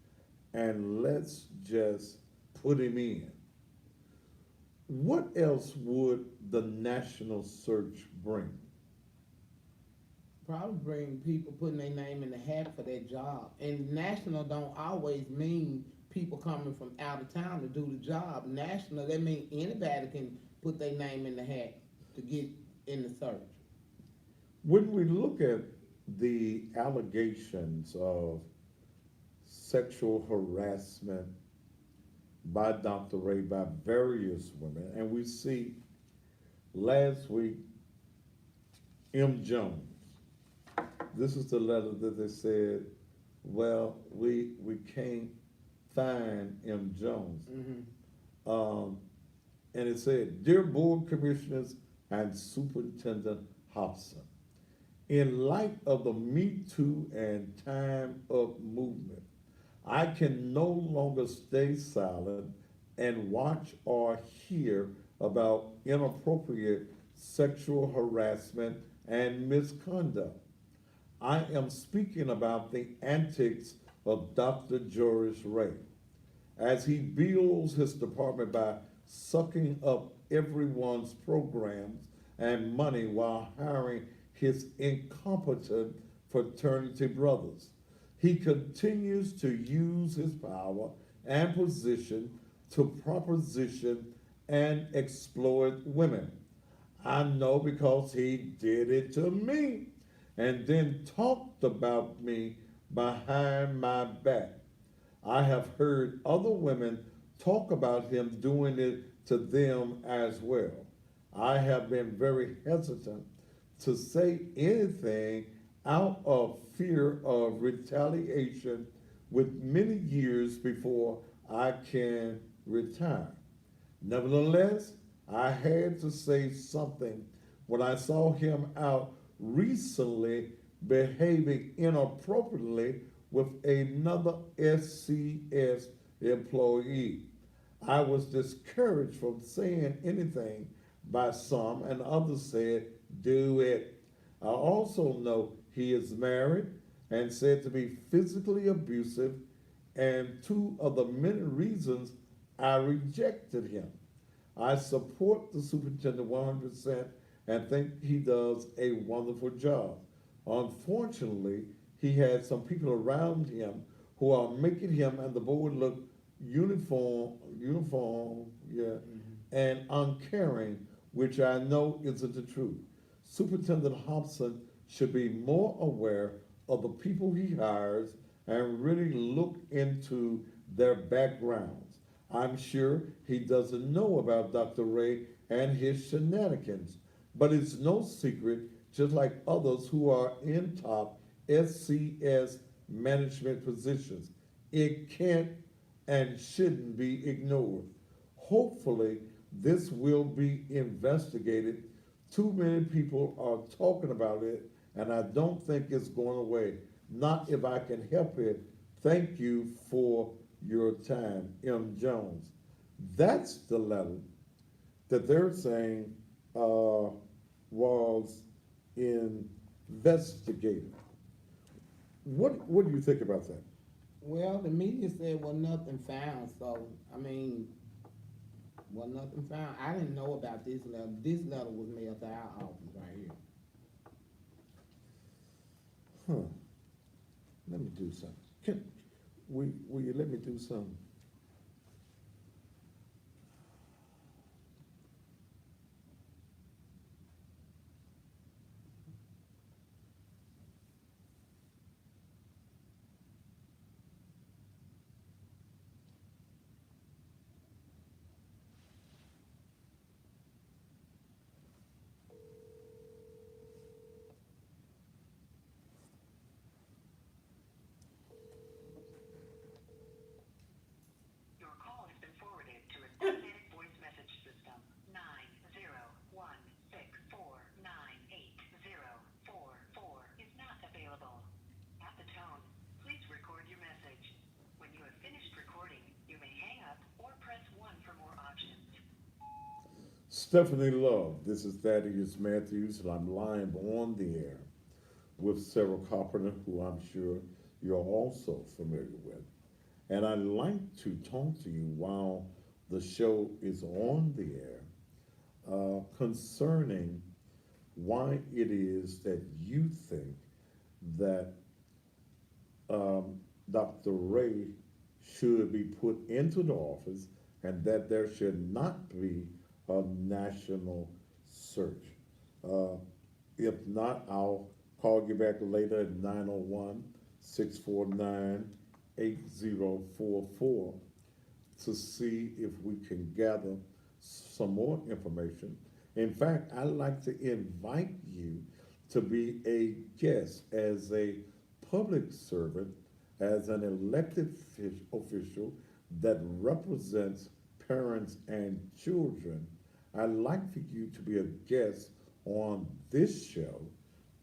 and let's just put him in. What else would the national search bring? Probably bring people putting their name in the hat for that job. And national don't always mean people coming from out of town to do the job. National, that means anybody can put their name in the hat to get in the search. When we look at the allegations of sexual harassment by Dr. Ray by various women, and we see last week M. Jones. This is the letter that they said, well, we can't find M. Jones. And it said, Dear Board Commissioners and Superintendent Hobson, in light of the Me Too and Time Up movement, I can no longer stay silent and watch or hear about inappropriate sexual harassment and misconduct. I am speaking about the antics of Dr. Joris Ray as he builds his department by sucking up everyone's programs and money while hiring his incompetent fraternity brothers. He continues to use his power and position to proposition and exploit women. I know because he did it to me and then talked about me behind my back. I have heard other women talk about him doing it to them as well. I have been very hesitant to say anything out of fear of retaliation with many years before I can retire. Nevertheless, I had to say something when I saw him out recently behaving inappropriately with another SCS employee. I was discouraged from saying anything by some, and others said, do it. I also know he is married and said to be physically abusive, and two of the many reasons I rejected him. I support the superintendent 100% and think he does a wonderful job. Unfortunately, he had some people around him who are making him and the board look uniform, and uncaring, which I know isn't the truth. Superintendent Hobson should be more aware of the people he hires and really look into their backgrounds. I'm sure he doesn't know about Dr. Ray and his shenanigans, but it's no secret, just like others who are in top SCS management positions. It can't and shouldn't be ignored. Hopefully, this will be investigated. Too many people are talking about it, and I don't think it's going away. Not if I can help it. Thank you for your time, M. Jones. That's the letter that they're saying was investigated. What do you think about that? Well, the media said was nothing found, so, I mean, was nothing found. I didn't know about this letter. This letter was mailed to our office right here. Huh. Let me do something. Will you let me do something? Your call has been forwarded to an automatic voice message system. 90164980444 is not available. At the tone, please record your message. When you have finished recording, you may hang up or press 1 for more options. Stephanie Love, this is Thaddeus Matthews, and I'm live on the air with Sarah Carpenter, who I'm sure you're also familiar with. And I'd like to talk to you while the show is on the air concerning why it is that you think that Dr. Ray should be put into the office and that there should not be a national search. If not, I'll call you back later at 901-649-8044 to see if we can gather some more information. In fact, I'd like to invite you to be a guest as a public servant, as an elected official that represents parents and children. I'd like for you to be a guest on this show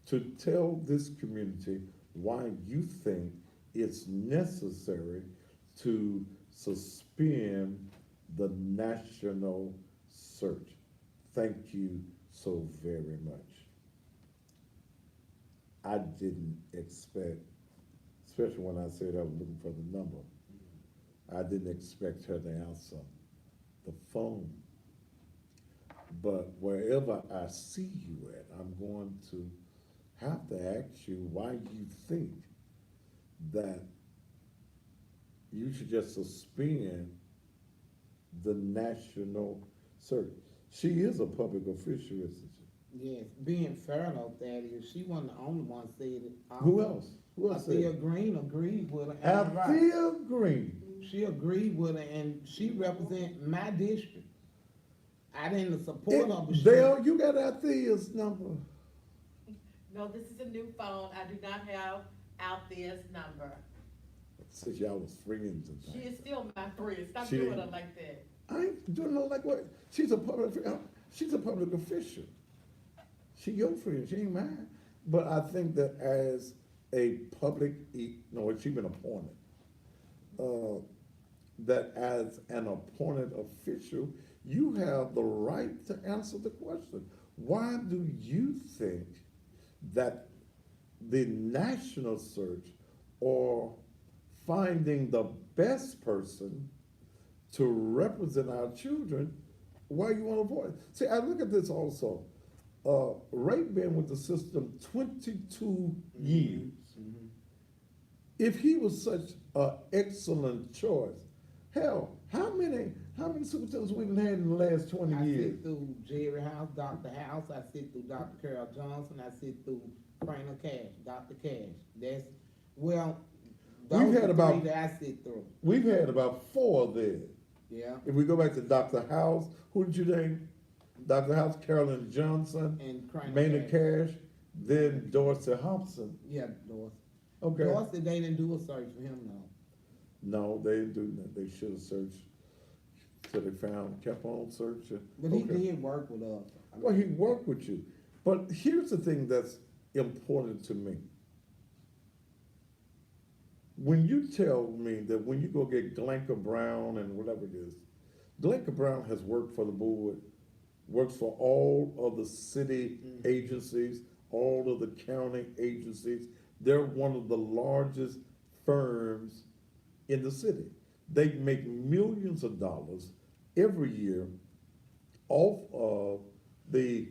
to tell this community why you think it's necessary to suspend the national search. Thank you so very much. I didn't expect, especially when I said I was looking for the number, I didn't expect her to answer the phone. But wherever I see you at, I'm going to have to ask you why you think that you should just suspend the national search. She is a public official, isn't she? Yes, being fair though, Thaddeus, she wasn't the only one said it. Who else? Who else said Althea it? Green agreed with her. and right. Althea Green. She agreed with her, and she represent my district. I didn't support her, but she. Dale, you got Althea's number. No, this is a new phone. I do not have Althea's number. Since y'all was friends and She things. is still my friend. Stop She doing didn't- her like that. I ain't doing no like what. She's a public official. She your friend, she ain't mine. But I think that as a public, no, she been appointed. That as an appointed official, you have the right to answer the question. Why do you think that the national search or finding the best person to represent our children, why you want to avoid? See, I look at this also. Ray been with the system 22 years. Mhm. If he was such an excellent choice, hell, how many superintendents we've had in the last 20 I years? sit through Jerry House, Dr. House, I sit through Dr. Carol Johnson, I sit through Franklin Cash, Dr. Cash. That's, well, Those We've had are about- three that I sit through. We've had about 4 there. Yeah, If we go back to Dr. House, who did you name? Dr. House, Carolyn Johnson, and Maynard Cash, then Dorsey Hobson. Yeah, Dorsey. Okay. Dorsey, they didn't do a search for him, though. No, they didn't do that. They should have searched. So they kept on searching. But he Okay. did work with us. Well, he worked with you. But here's the thing that's important to me. When you tell me that when you go get Glenka Brown and whatever it is, Glenka Brown has worked for the board, works for all of the city agencies, all of the county agencies. They're one of the largest firms in the city. They make millions of dollars every year off of the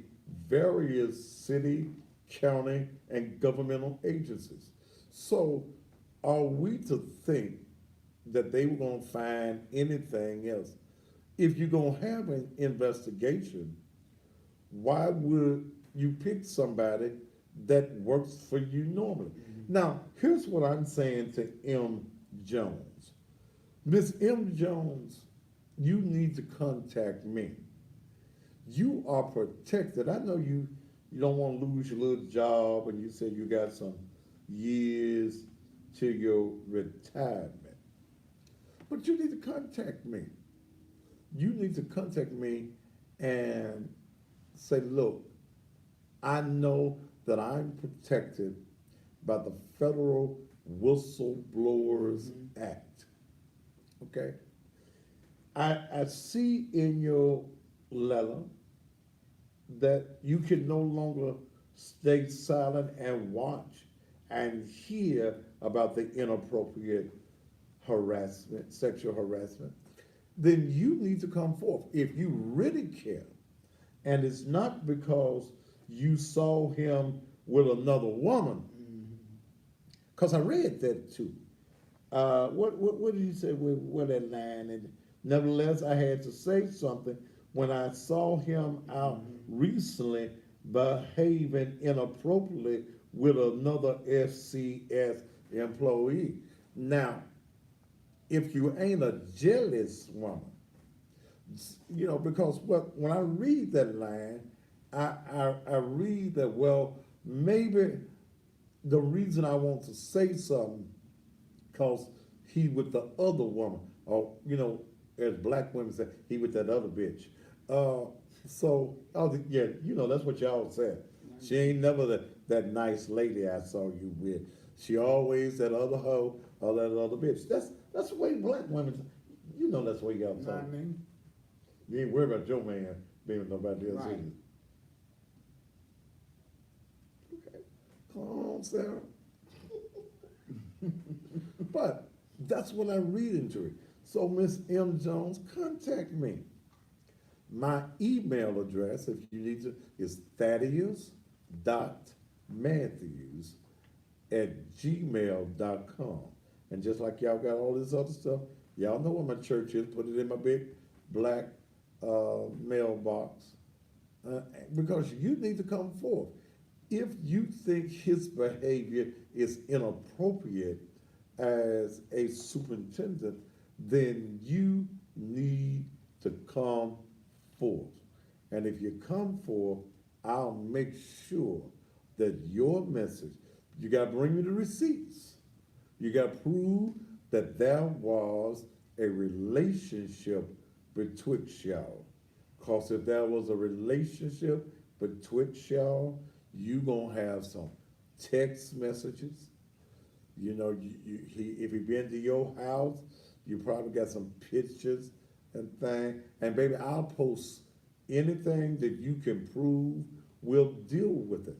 various city, county, and governmental agencies. So are we to think that they were gonna find anything else? If you're gonna have an investigation, why would you pick somebody that works for you normally? Now, here's what I'm saying to M. Jones. Miss M. Jones, you need to contact me. You are protected. I know you don't want to lose your little job, and you said you got some years to your retirement. But you need to contact me. You need to contact me and say, look, I know that I'm protected by the Federal Whistleblowers Act. Okay? I see in your letter that you can no longer stay silent and watch and hear about the inappropriate harassment, sexual harassment. Then you need to come forth. If you really care, and it's not because you saw him with another woman, because I read that too. What did you say with that line? And nevertheless, I had to say something when I saw him out recently behaving inappropriately with another FCS employee. Now, if you ain't a jealous woman, you know, because when I read that line, I read that, well, maybe the reason I want to say something, because he with the other woman, or, you know, as black women say, he with that other bitch. Yeah, you know, that's what y'all said. She ain't never that nice lady I saw you with. She always that other hoe or that other bitch. That's the way black women, you know, that's the way y'all You know what I talk. mean? You ain't worried about your man being with nobody else. Right. Okay. Come on, Sarah. But that's what I read into it. So, Miss M. Jones, contact me. My email address, if you need to, is thaddeus.matthews@gmail.com. And just like y'all got all this other stuff, y'all know where my church is. Put it in my big black mailbox. Because you need to come forth. If you think his behavior is inappropriate as a superintendent, then you need to come forth. And if you come forth, I'll make sure that your message, you got to bring me the receipts. You got to prove that there was a relationship betwixt y'all. Because if there was a relationship betwixt y'all, you going to have some text messages. You know, if he been to your house, you probably got some pictures and things. And baby, I'll post anything that you can prove. We'll deal with it.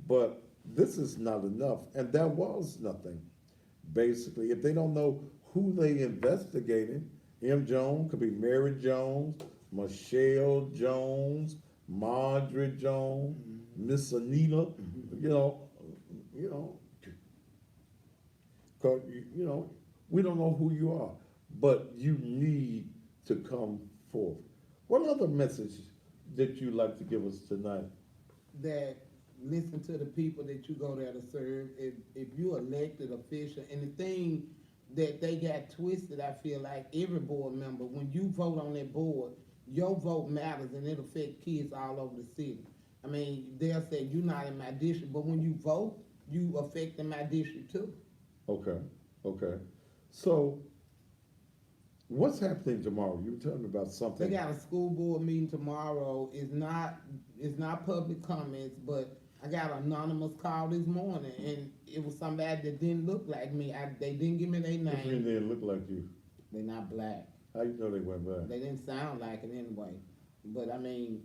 But this is not enough. And there was nothing. Basically, if they don't know who they investigated, M. Jones could be Mary Jones, Michelle Jones, Marjorie Jones, Miss Anita, you know, cause you know, we don't know who you are, but you need to come forth. What other message that you like to give us tonight? That listen to the people that you go there to serve. If you elected official, and the thing that they got twisted, I feel like every board member, when you vote on that board, your vote matters and it affects kids all over the city. I mean, they'll say you're not in my district, but when you vote, you affect in my district too. Okay, okay. So, what's happening tomorrow? You were telling me about They something. got a school board meeting tomorrow. It's not public comments, but I got an anonymous call this morning, and it was somebody that didn't look like me. They didn't give me their What do you mean name. they didn't look like you? They're not black. How you know they weren't black? They didn't sound like it anyway. But I mean,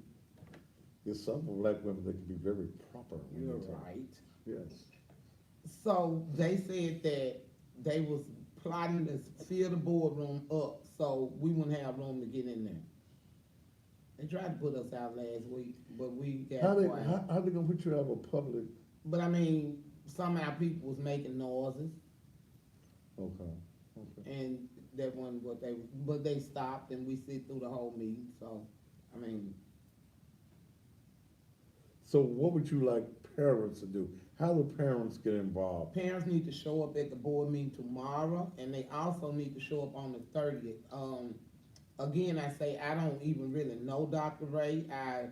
There's some black women that can be very proper. when you're they talk. right. Yes. So they said that they was plotting to fill the boardroom up, so we wouldn't have room to get in there. They tried to put us out last week, but we How got they, quiet. how they gonna put you out of a public? But I mean, some of our people was making noises, Okay, okay. and that wasn't what but they stopped and we sit through the whole meeting, so, I mean, So what would you like parents to do? How do parents get involved? parents need to show up at the board meeting tomorrow, and they also need to show up on the 30th. Again, I say, I don't even really know Dr. Ray. I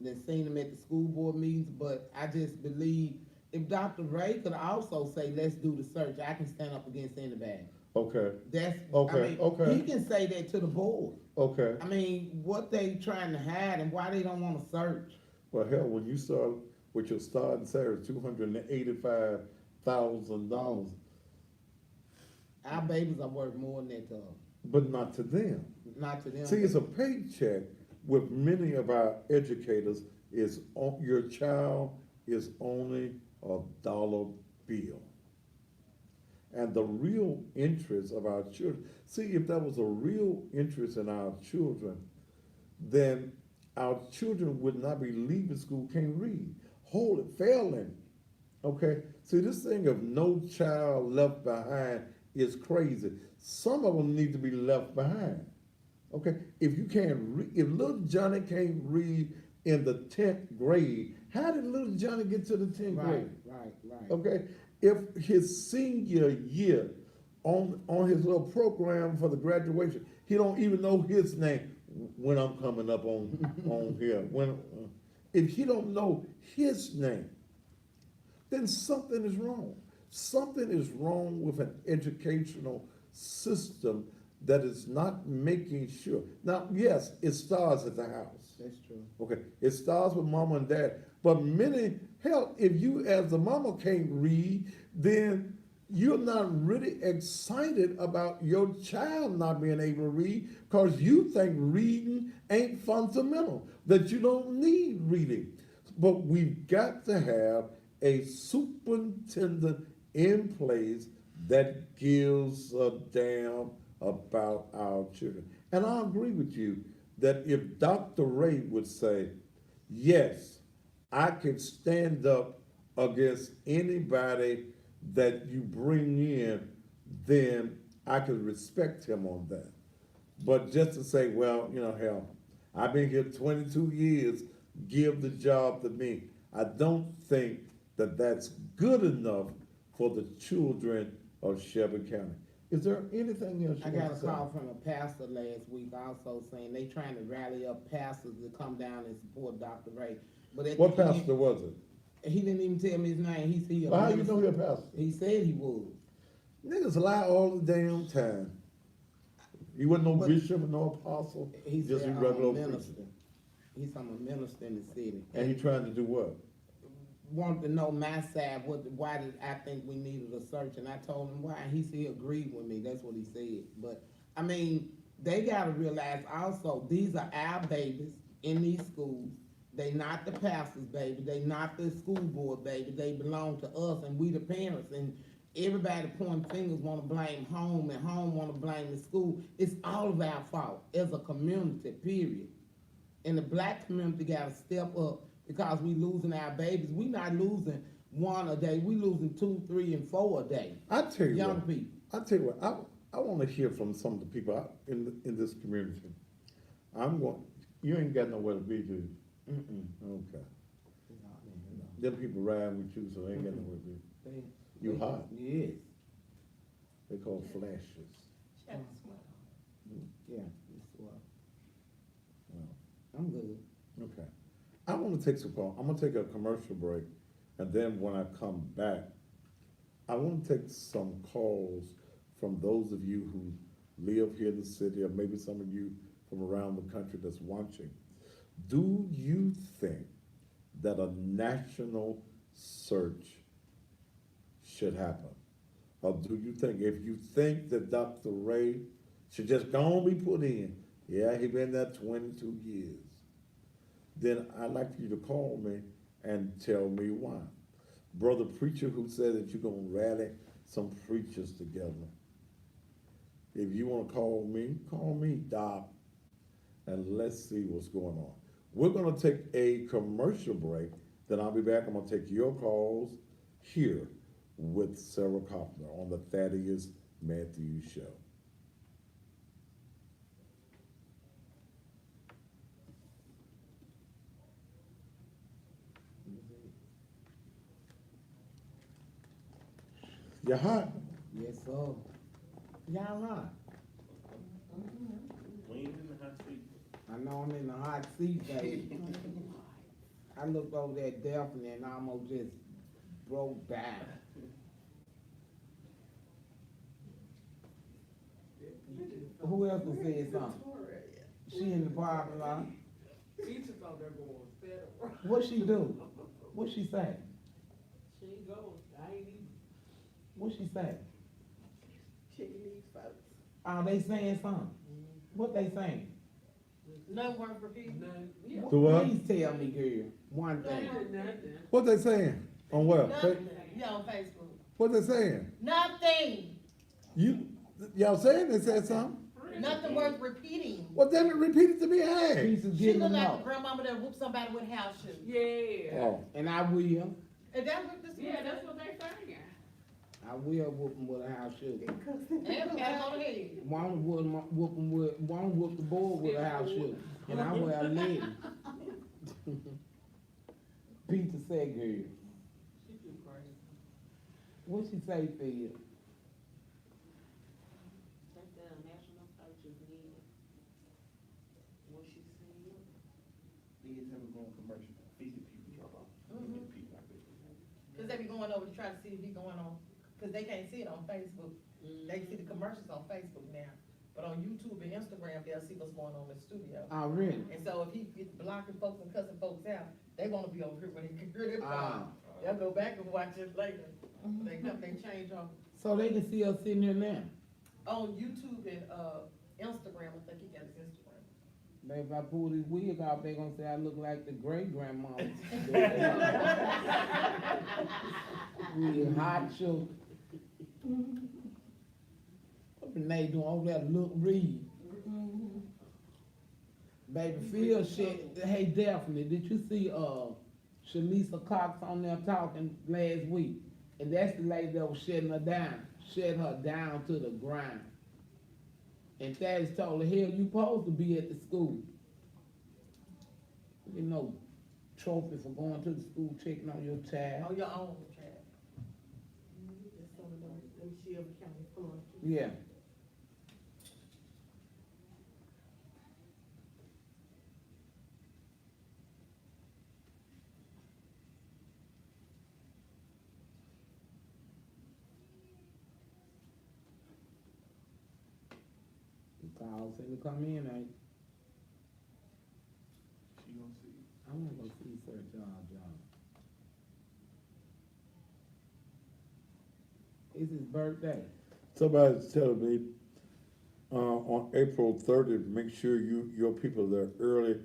done seen him at the school board meetings, but I just believe if Dr. Ray could also say, let's do the search, I can stand up against anybody. Okay, That's, Okay, I mean, okay. he can say that to the board. okay. I mean, what they trying to hide and why they don't wanna search? Well, hell, when you start with your starting salary, $285,000, Our babies are worth more than that to us, but not to them. not to them. See, it's a paycheck with many of our educators is on, your child is only a dollar bill. And the real interest of our children, see, if there was a real interest in our children, then our children would not be leaving school, can't read, failing. Okay, see, this thing of no child left behind is crazy. Some of them need to be left behind. Okay, if you can't read, if little Johnny can't read in the 10th grade, how did little Johnny get to the 10th Right, grade? right. Okay, if his senior year on his little program for the graduation, he don't even know his name when I'm coming up on here. If he don't know his name, then something is wrong. Something is wrong with an educational system that is not making sure. Now, yes, it starts at the house. That's true. Okay, it starts with mama and dad, but hell, if you as a mama can't read, then you're not really excited about your child not being able to read because you think reading ain't fundamental, that you don't need reading. But we've got to have a superintendent in place that gives a damn about our children. And I agree with you that if Dr. Ray would say, yes, I can stand up against anybody that you bring in, then I could respect him on that. But just to say, well, hell, I've been here 22 years, give the job to me. I don't think that that's good enough for the children of Shelby County. Is there anything else I you got want a to say? call from a pastor last week also saying they trying to rally up pastors to come down and support Dr. Ray. But at What the end, pastor was it? he didn't even tell me his name. He said, Well, how you know he a pastor? He said he was. Niggas lie all the damn time. He wasn't no But- bishop, no apostle, He just said, a regular old minister. preacher. He's a minister in the city. And he trying to do what? Wanted to know my side, why did I think we needed a search, and I told him why, and he said he agreed with me, that's what he said. But, I mean, they gotta realize also, these are our babies in these schools. They not the pastor's baby, they not the school board baby, they belong to us, and we the parents, and everybody pointing fingers wanna blame home, and home wanna blame the school. It's all of our fault, as a community, period. And the black community gotta step up, because we losing our babies. We not losing one a day, we losing 2, 3, and 4 a day. I tell you Young what, people. I tell you what, I want to hear from some of the people out in this community. You ain't got nowhere to be, do you? Mm-mm. Okay. Them people riding with you, so they ain't got nowhere to be. You hot? Yes, They call flashes. She had a sweater on. yeah, it's well. Wow. I'm good. Okay. I wanna take some call. I'm gonna take a commercial break, and then when I come back, I wanna take some calls from those of you who live here in the city, or maybe some of you from around the country that's watching. Do you think that a national search should happen? Or do you think, if you think that Dr. Ray should just go on be put in, yeah, he been there 22 years, then I'd like for you to call me and tell me why. Brother preacher who said that you're gonna rally some preachers together. If you wanna call me, Doc, and let's see what's going on. We're gonna take a commercial break, then I'll be back. I'm gonna take your calls here with Sarah Koppler on the Thaddeus Matthews Show. You hot? Yes, sir. Y'all hot. I know I'm in the hot seat, baby. I looked over there at Daphne and almost just broke down. Who else was saying something? She in the parking lot. Teachers out there going federal. What she do? What she say? She ain't going, I ain't even. What she say? Chicken these folks. Oh, they saying something. What they saying? None work for people. None, yeah. To what? Please tell me, girl, one thing. Nothing. What they saying? On what? Nothing. Yeah, on Facebook. What they saying? Nothing. Y'all saying they said something? Nothing worth repeating. Well, then repeat it to me, hey. Pieces She getting look them like out. the grandmama that whooped somebody with house shoes. Yeah. Oh, And I will. And that's what this Yeah, that's what they saying. I will whoop them with a house shoe. And we gotta go to head. One whoop the board with a house shoe. And I wear a leg. Peter said, girl. She too crazy. What she say, Phil? Take down national searches needed. What she said. These have going commercial, feeding people drop off. Mhm. People like that. Cause they be going over to try to see if he going on, cause they can't see it on Facebook. They see the commercials on Facebook now, but on YouTube and Instagram, they'll see what's going on in the studio. Oh, really? And so if he gets blocking folks and cussing folks out, they wanna be over here when they can hear their Ah. phone. They'll go back and watch it later. They change on, So they can see us sitting here now. on YouTube and, Instagram, I think he got his Instagram. Maybe if I pull this wig off, they gonna say I look like the great grandmama. With hot shoe. What Renee doing over there? Look, read. Baby, Phil shit. Hey, Daphne, did you see Shalisa Cox on there talking last week? And that's the lady that was shutting her down to the ground. And Thaddeus told her, hell, you supposed to be at the school. You know, trophy for going to the school, checking on your child. On your own, Chad. That's some of them Shelby County funds. Yeah. The calls seem to come in, ain't? She gonna see. I wanna go see Sir John. It's his birthday. somebody's telling me, on April 30th, make sure your people are there early.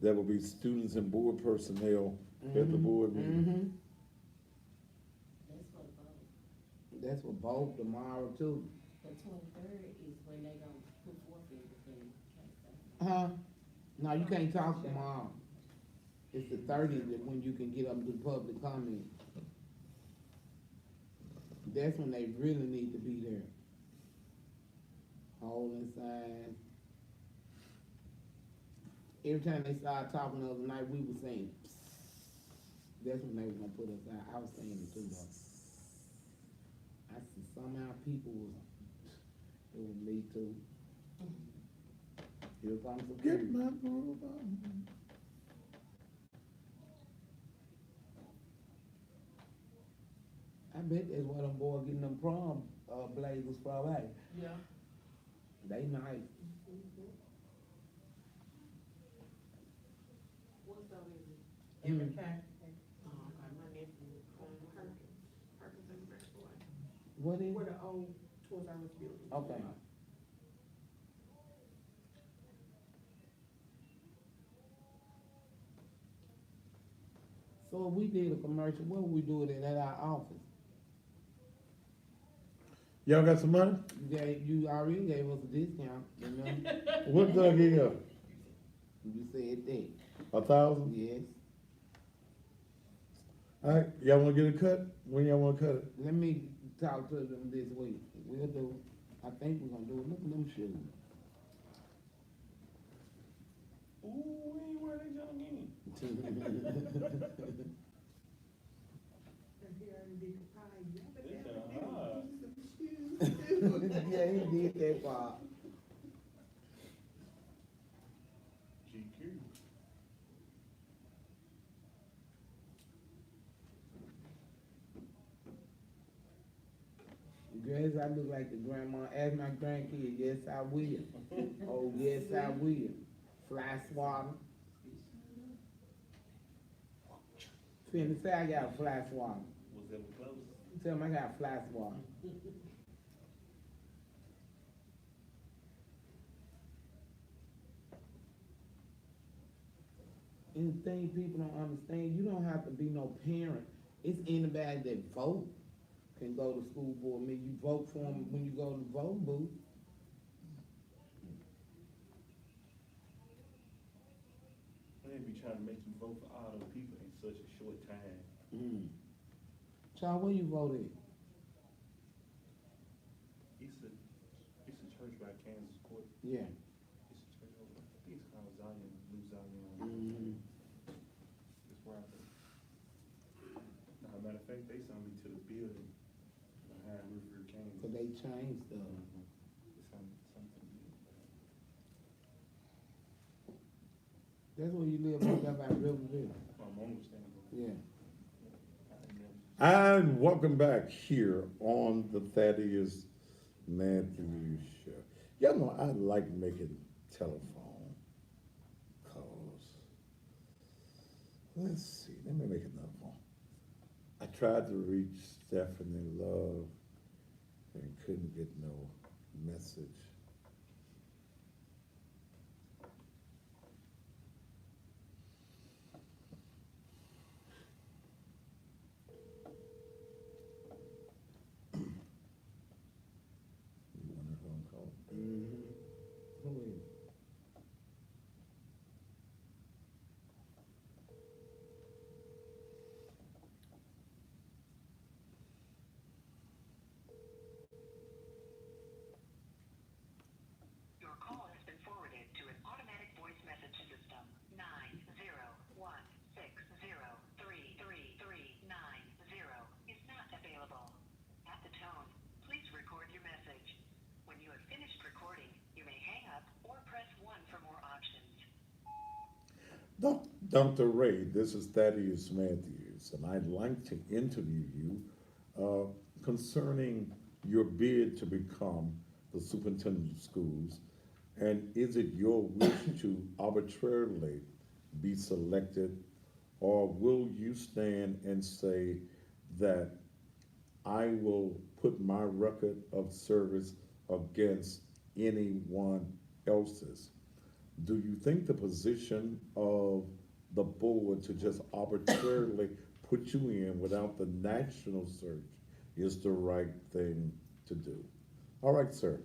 There will be students and board personnel at the board meeting. Mm-hmm. That's what vote. That's what both tomorrow too. The 23rd is when they gonna put forth everything. Huh? No, you can't talk tomorrow. It's the 30th that when you can get up to public comment. That's when they really need to be there. Hold inside. Every time they started talking the other night, we were saying, That's when they was gonna put us out. I was saying it too though. I see somehow people was, it was me too. Here comes the Get food. my groove on. I bet that's where them boys getting them prom, blazers from, hey. Yeah. They nice. What's up, is it? Every Mm. time. Okay, my nephew, Perkins and Breastway. What is? Where the old Toys R Us building. Okay. So if we did a commercial, what would we do it at our office? Y'all got some money? You already gave us a discount, remember? What did I give you? You said that, 1,000? yes. All right, y'all wanna get a cut? When y'all wanna cut it? Let me talk to them this week. We'll do, I think we're gonna do it. Look at them shoes. Ooh, where they gonna get me? Yeah, he did that part. GQ. Yes, I look like the grandma. Ask my grandkids, yes, I will. Oh, yes, I will. Fly swatter. Finna say I got a fly swatter. Was ever close? Tell them I got a fly swatter. And the thing people don't understand, you don't have to be no parent. It's anybody that vote can go to school board meeting. You vote for them when you go to the vote booth. They be trying to make you vote for all those people in such a short time. Child, where you vote at? It's a church by Kansas Court. Yeah. It's a church over, I think it's called Zion, New Zion. Mm-hmm. It's where I think. Now, matter of fact, they sent me to the building behind River Kansas. Cause they changed stuff. It's something. That's where you live, right there by Riverville. My mom was standing there. Yeah. And welcome back here on the Thaddeus Matthews Show. Y'all know I like making telephone calls. Let's see, let me make another one. I tried to reach Stephanie Love and couldn't get no message. You want a phone call? Mm-hmm. Who is it? Your call has been forwarded to an automatic voice message system. 90160333390 is not available. At the tone, please record your message. When you have finished recording, you may hang up or press 1 for more options. Dr. Ray, this is Thaddeus Matthews, and I'd like to interview you concerning your bid to become the superintendent of schools. And is it your wish to arbitrarily be selected, or will you stand and say that I will put my record of service against anyone else's? Do you think the position of the board to just arbitrarily put you in without the national search is the right thing to do? All right, sir.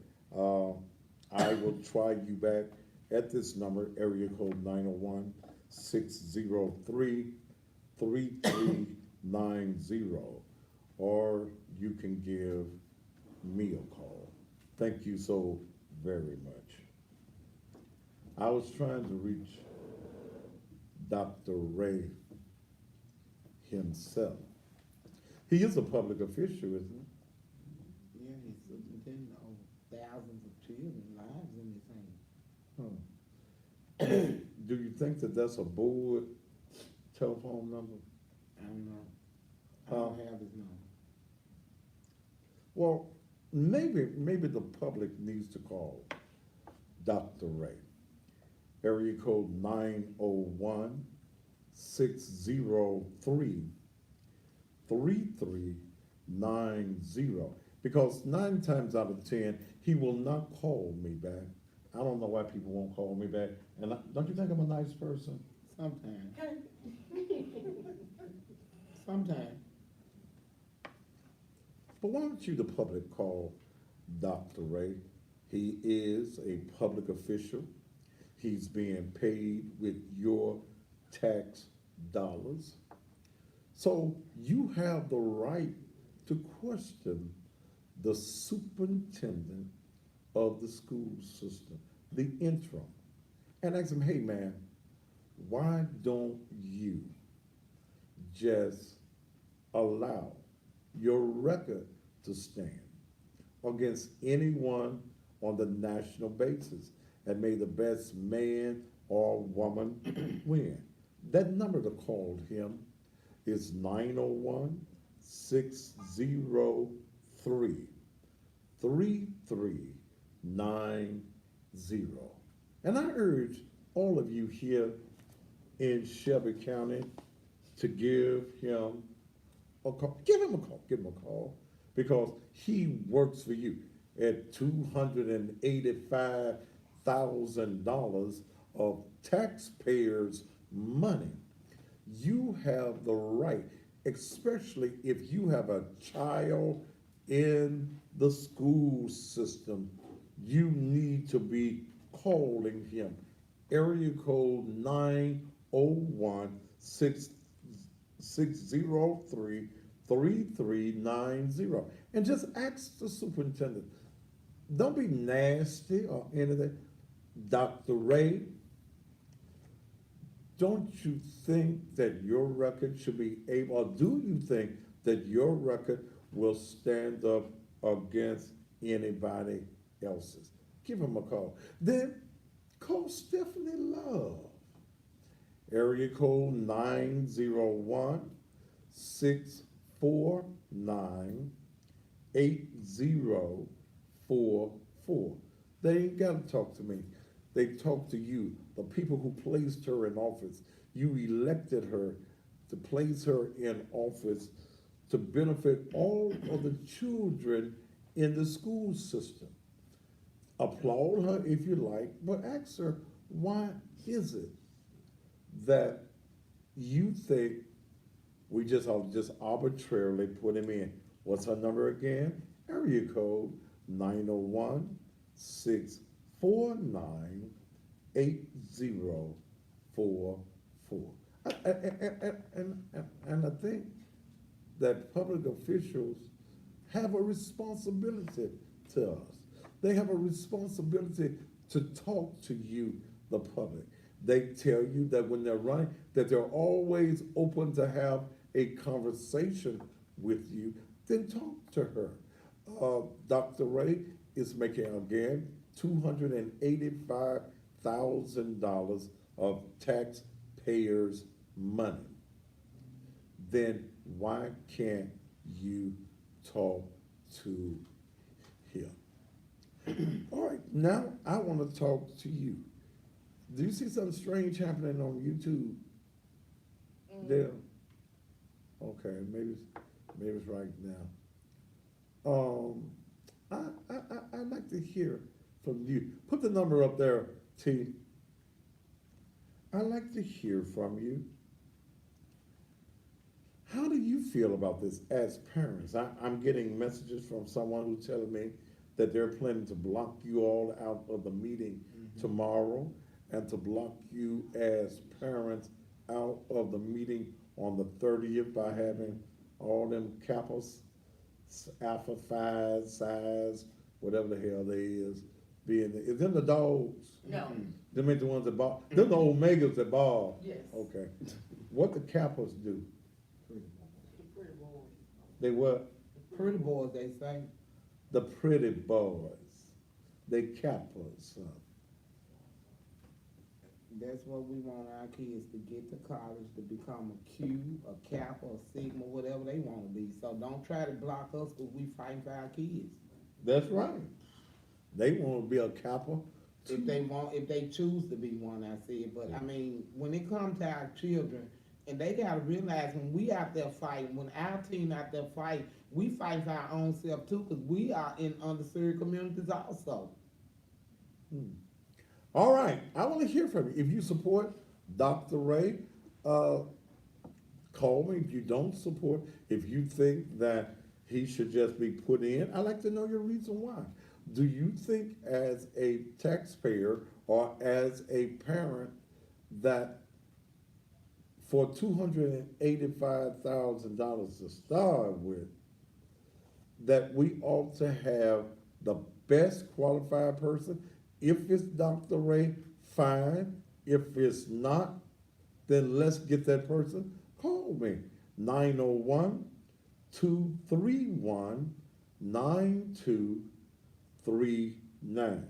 I will try you back at this number, area code 901-603-3390, or you can give me a call. Thank you so very much. I was trying to reach Dr. Ray himself. He is a public official, isn't Yeah, he's superintendent of thousands of children lives in his hand. he? Do you think that that's a board telephone number? I don't know. I don't have his number. Well, maybe the public needs to call Dr. Ray. Area code 901-603-3390. Because 9 times out of 10, he will not call me back. I don't know why people won't call me back. And don't you think I'm a nice person? Sometimes, Okay. sometimes. But why don't you, the public, call Dr. Ray? He is a public official. He's being paid with your tax dollars. So you have the right to question the superintendent of the school system, the interim, and ask him, hey man, why don't you just allow your record to stand against anyone on the national basis, and may the best man or woman win? That number to call him is 901-603-3390. And I urge all of you here in Shelby County to give him a call. Give him a call, because he works for you at $285,000 of taxpayers' money. You have the right, especially if you have a child in the school system, you need to be calling him. Area code 901-603-3390. And just ask the superintendent. Don't be nasty or anything. Dr. Ray, don't you think that your record should be able, or do you think that your record will stand up against anybody else's? Give him a call. Then call Stephanie Love. Area code 901-649-8044. They ain't got to talk to me. They talk to you, the people who placed her in office. You elected her to place her in office to benefit all of the children in the school system. Applaud her if you like, but ask her, why is it that you think we just arbitrarily put him in? What's her number again? Area code 901-649-8044. And I think that public officials have a responsibility to us. They have a responsibility to talk to you, the public. They tell you that when they're running, that they're always open to have a conversation with you. Then talk to her. Dr. Ray is making, again, $285,000 of taxpayers' money. Then why can't you talk to him? All right, now I want to talk to you. Do you see something strange happening on YouTube? There. Okay, maybe it's right now. I'd like to hear from you. Put the number up there, T. I'd like to hear from you. How do you feel about this as parents? I'm getting messages from someone who's telling me that they're planning to block you all out of the meeting tomorrow, and to block you as parents out of the meeting on the 30th by having all them Kappas, Alpha Phi, Psi's, whatever the hell they is, being there. Is them the dogs? No. Them ain't the ones that ball. Them the Omegas that ball. Yes. Okay. What the Kappas do? They what? Pretty boys, they say. The pretty boys. They Kappas. That's what we want our kids to get to college, to become a Q, a Kappa, a Sigma, whatever they wanna be. So don't try to block us, cause we fighting for our kids. That's right. They want to be a Kappa. If they want, if they choose to be one, I said, but I mean, when it comes to our children, and they gotta realize when we out there fighting, when our team out there fight, we fight for our own self too, cause we are in underserved communities also. All right, I want to hear from you. If you support Dr. Ray, call me. If you don't support, if you think that he should just be put in, I'd like to know your reason why. Do you think as a taxpayer or as a parent that for $285,000 to start with, that we ought to have the best qualified person? If it's Dr. Ray, fine. If it's not, then let's get that person. Call me, 901-231-9239.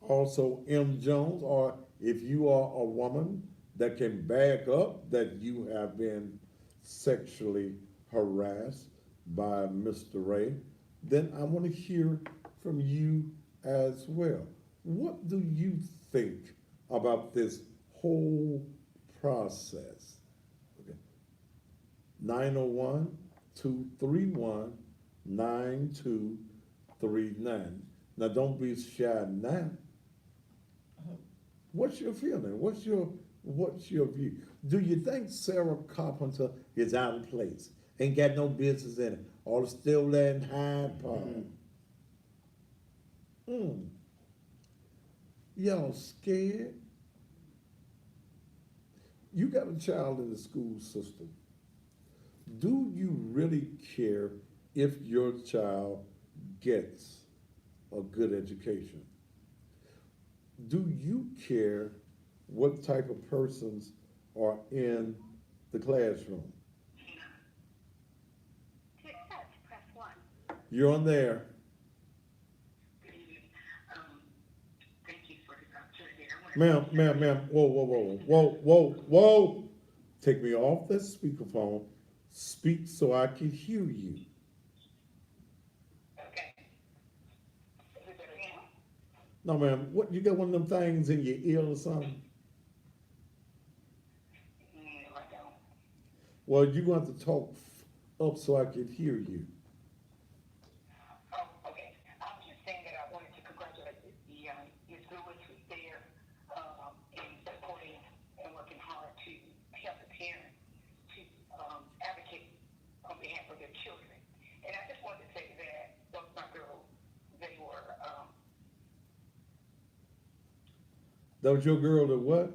Also, M. Jones, or if you are a woman that can back up that you have been sexually harassed by Mr. Ray, then I want to hear from you as well. What do you think about this whole process? Okay. 901-231-9239. Now, don't be shy now. What's your feeling? What's your view? Do you think Sarah Carpenter is out of place? Ain't got no business in it. All the still there in Hyde Park. Y'all scared? You got a child in the school system. Do you really care if your child gets a good education? Do you care what type of persons are in the classroom? To accept, press 1. You're on there. Good evening. Thank you for this opportunity. Ma'am, whoa. Take me off that speakerphone. Speak so I can hear you. Okay. Is it better now? No, ma'am, what, you got one of them things in your ear or something? No, I don't. Well, you're going to have to talk up so I can hear you. Oh, okay. I was just saying that I wanted to congratulate your school was there in supporting and working hard to help the parents to advocate on behalf of their children. And I just wanted to say that those my girls, they were That was your girl that what?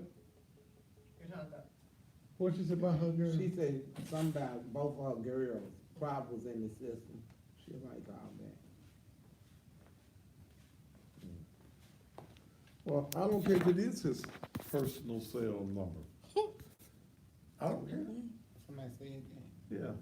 You're talking about- What she said about her girl? She said something about both of her girls, problems in the system. She like all that. Well, I don't care if it is his personal cell number. I don't care. Somebody said that. Yeah.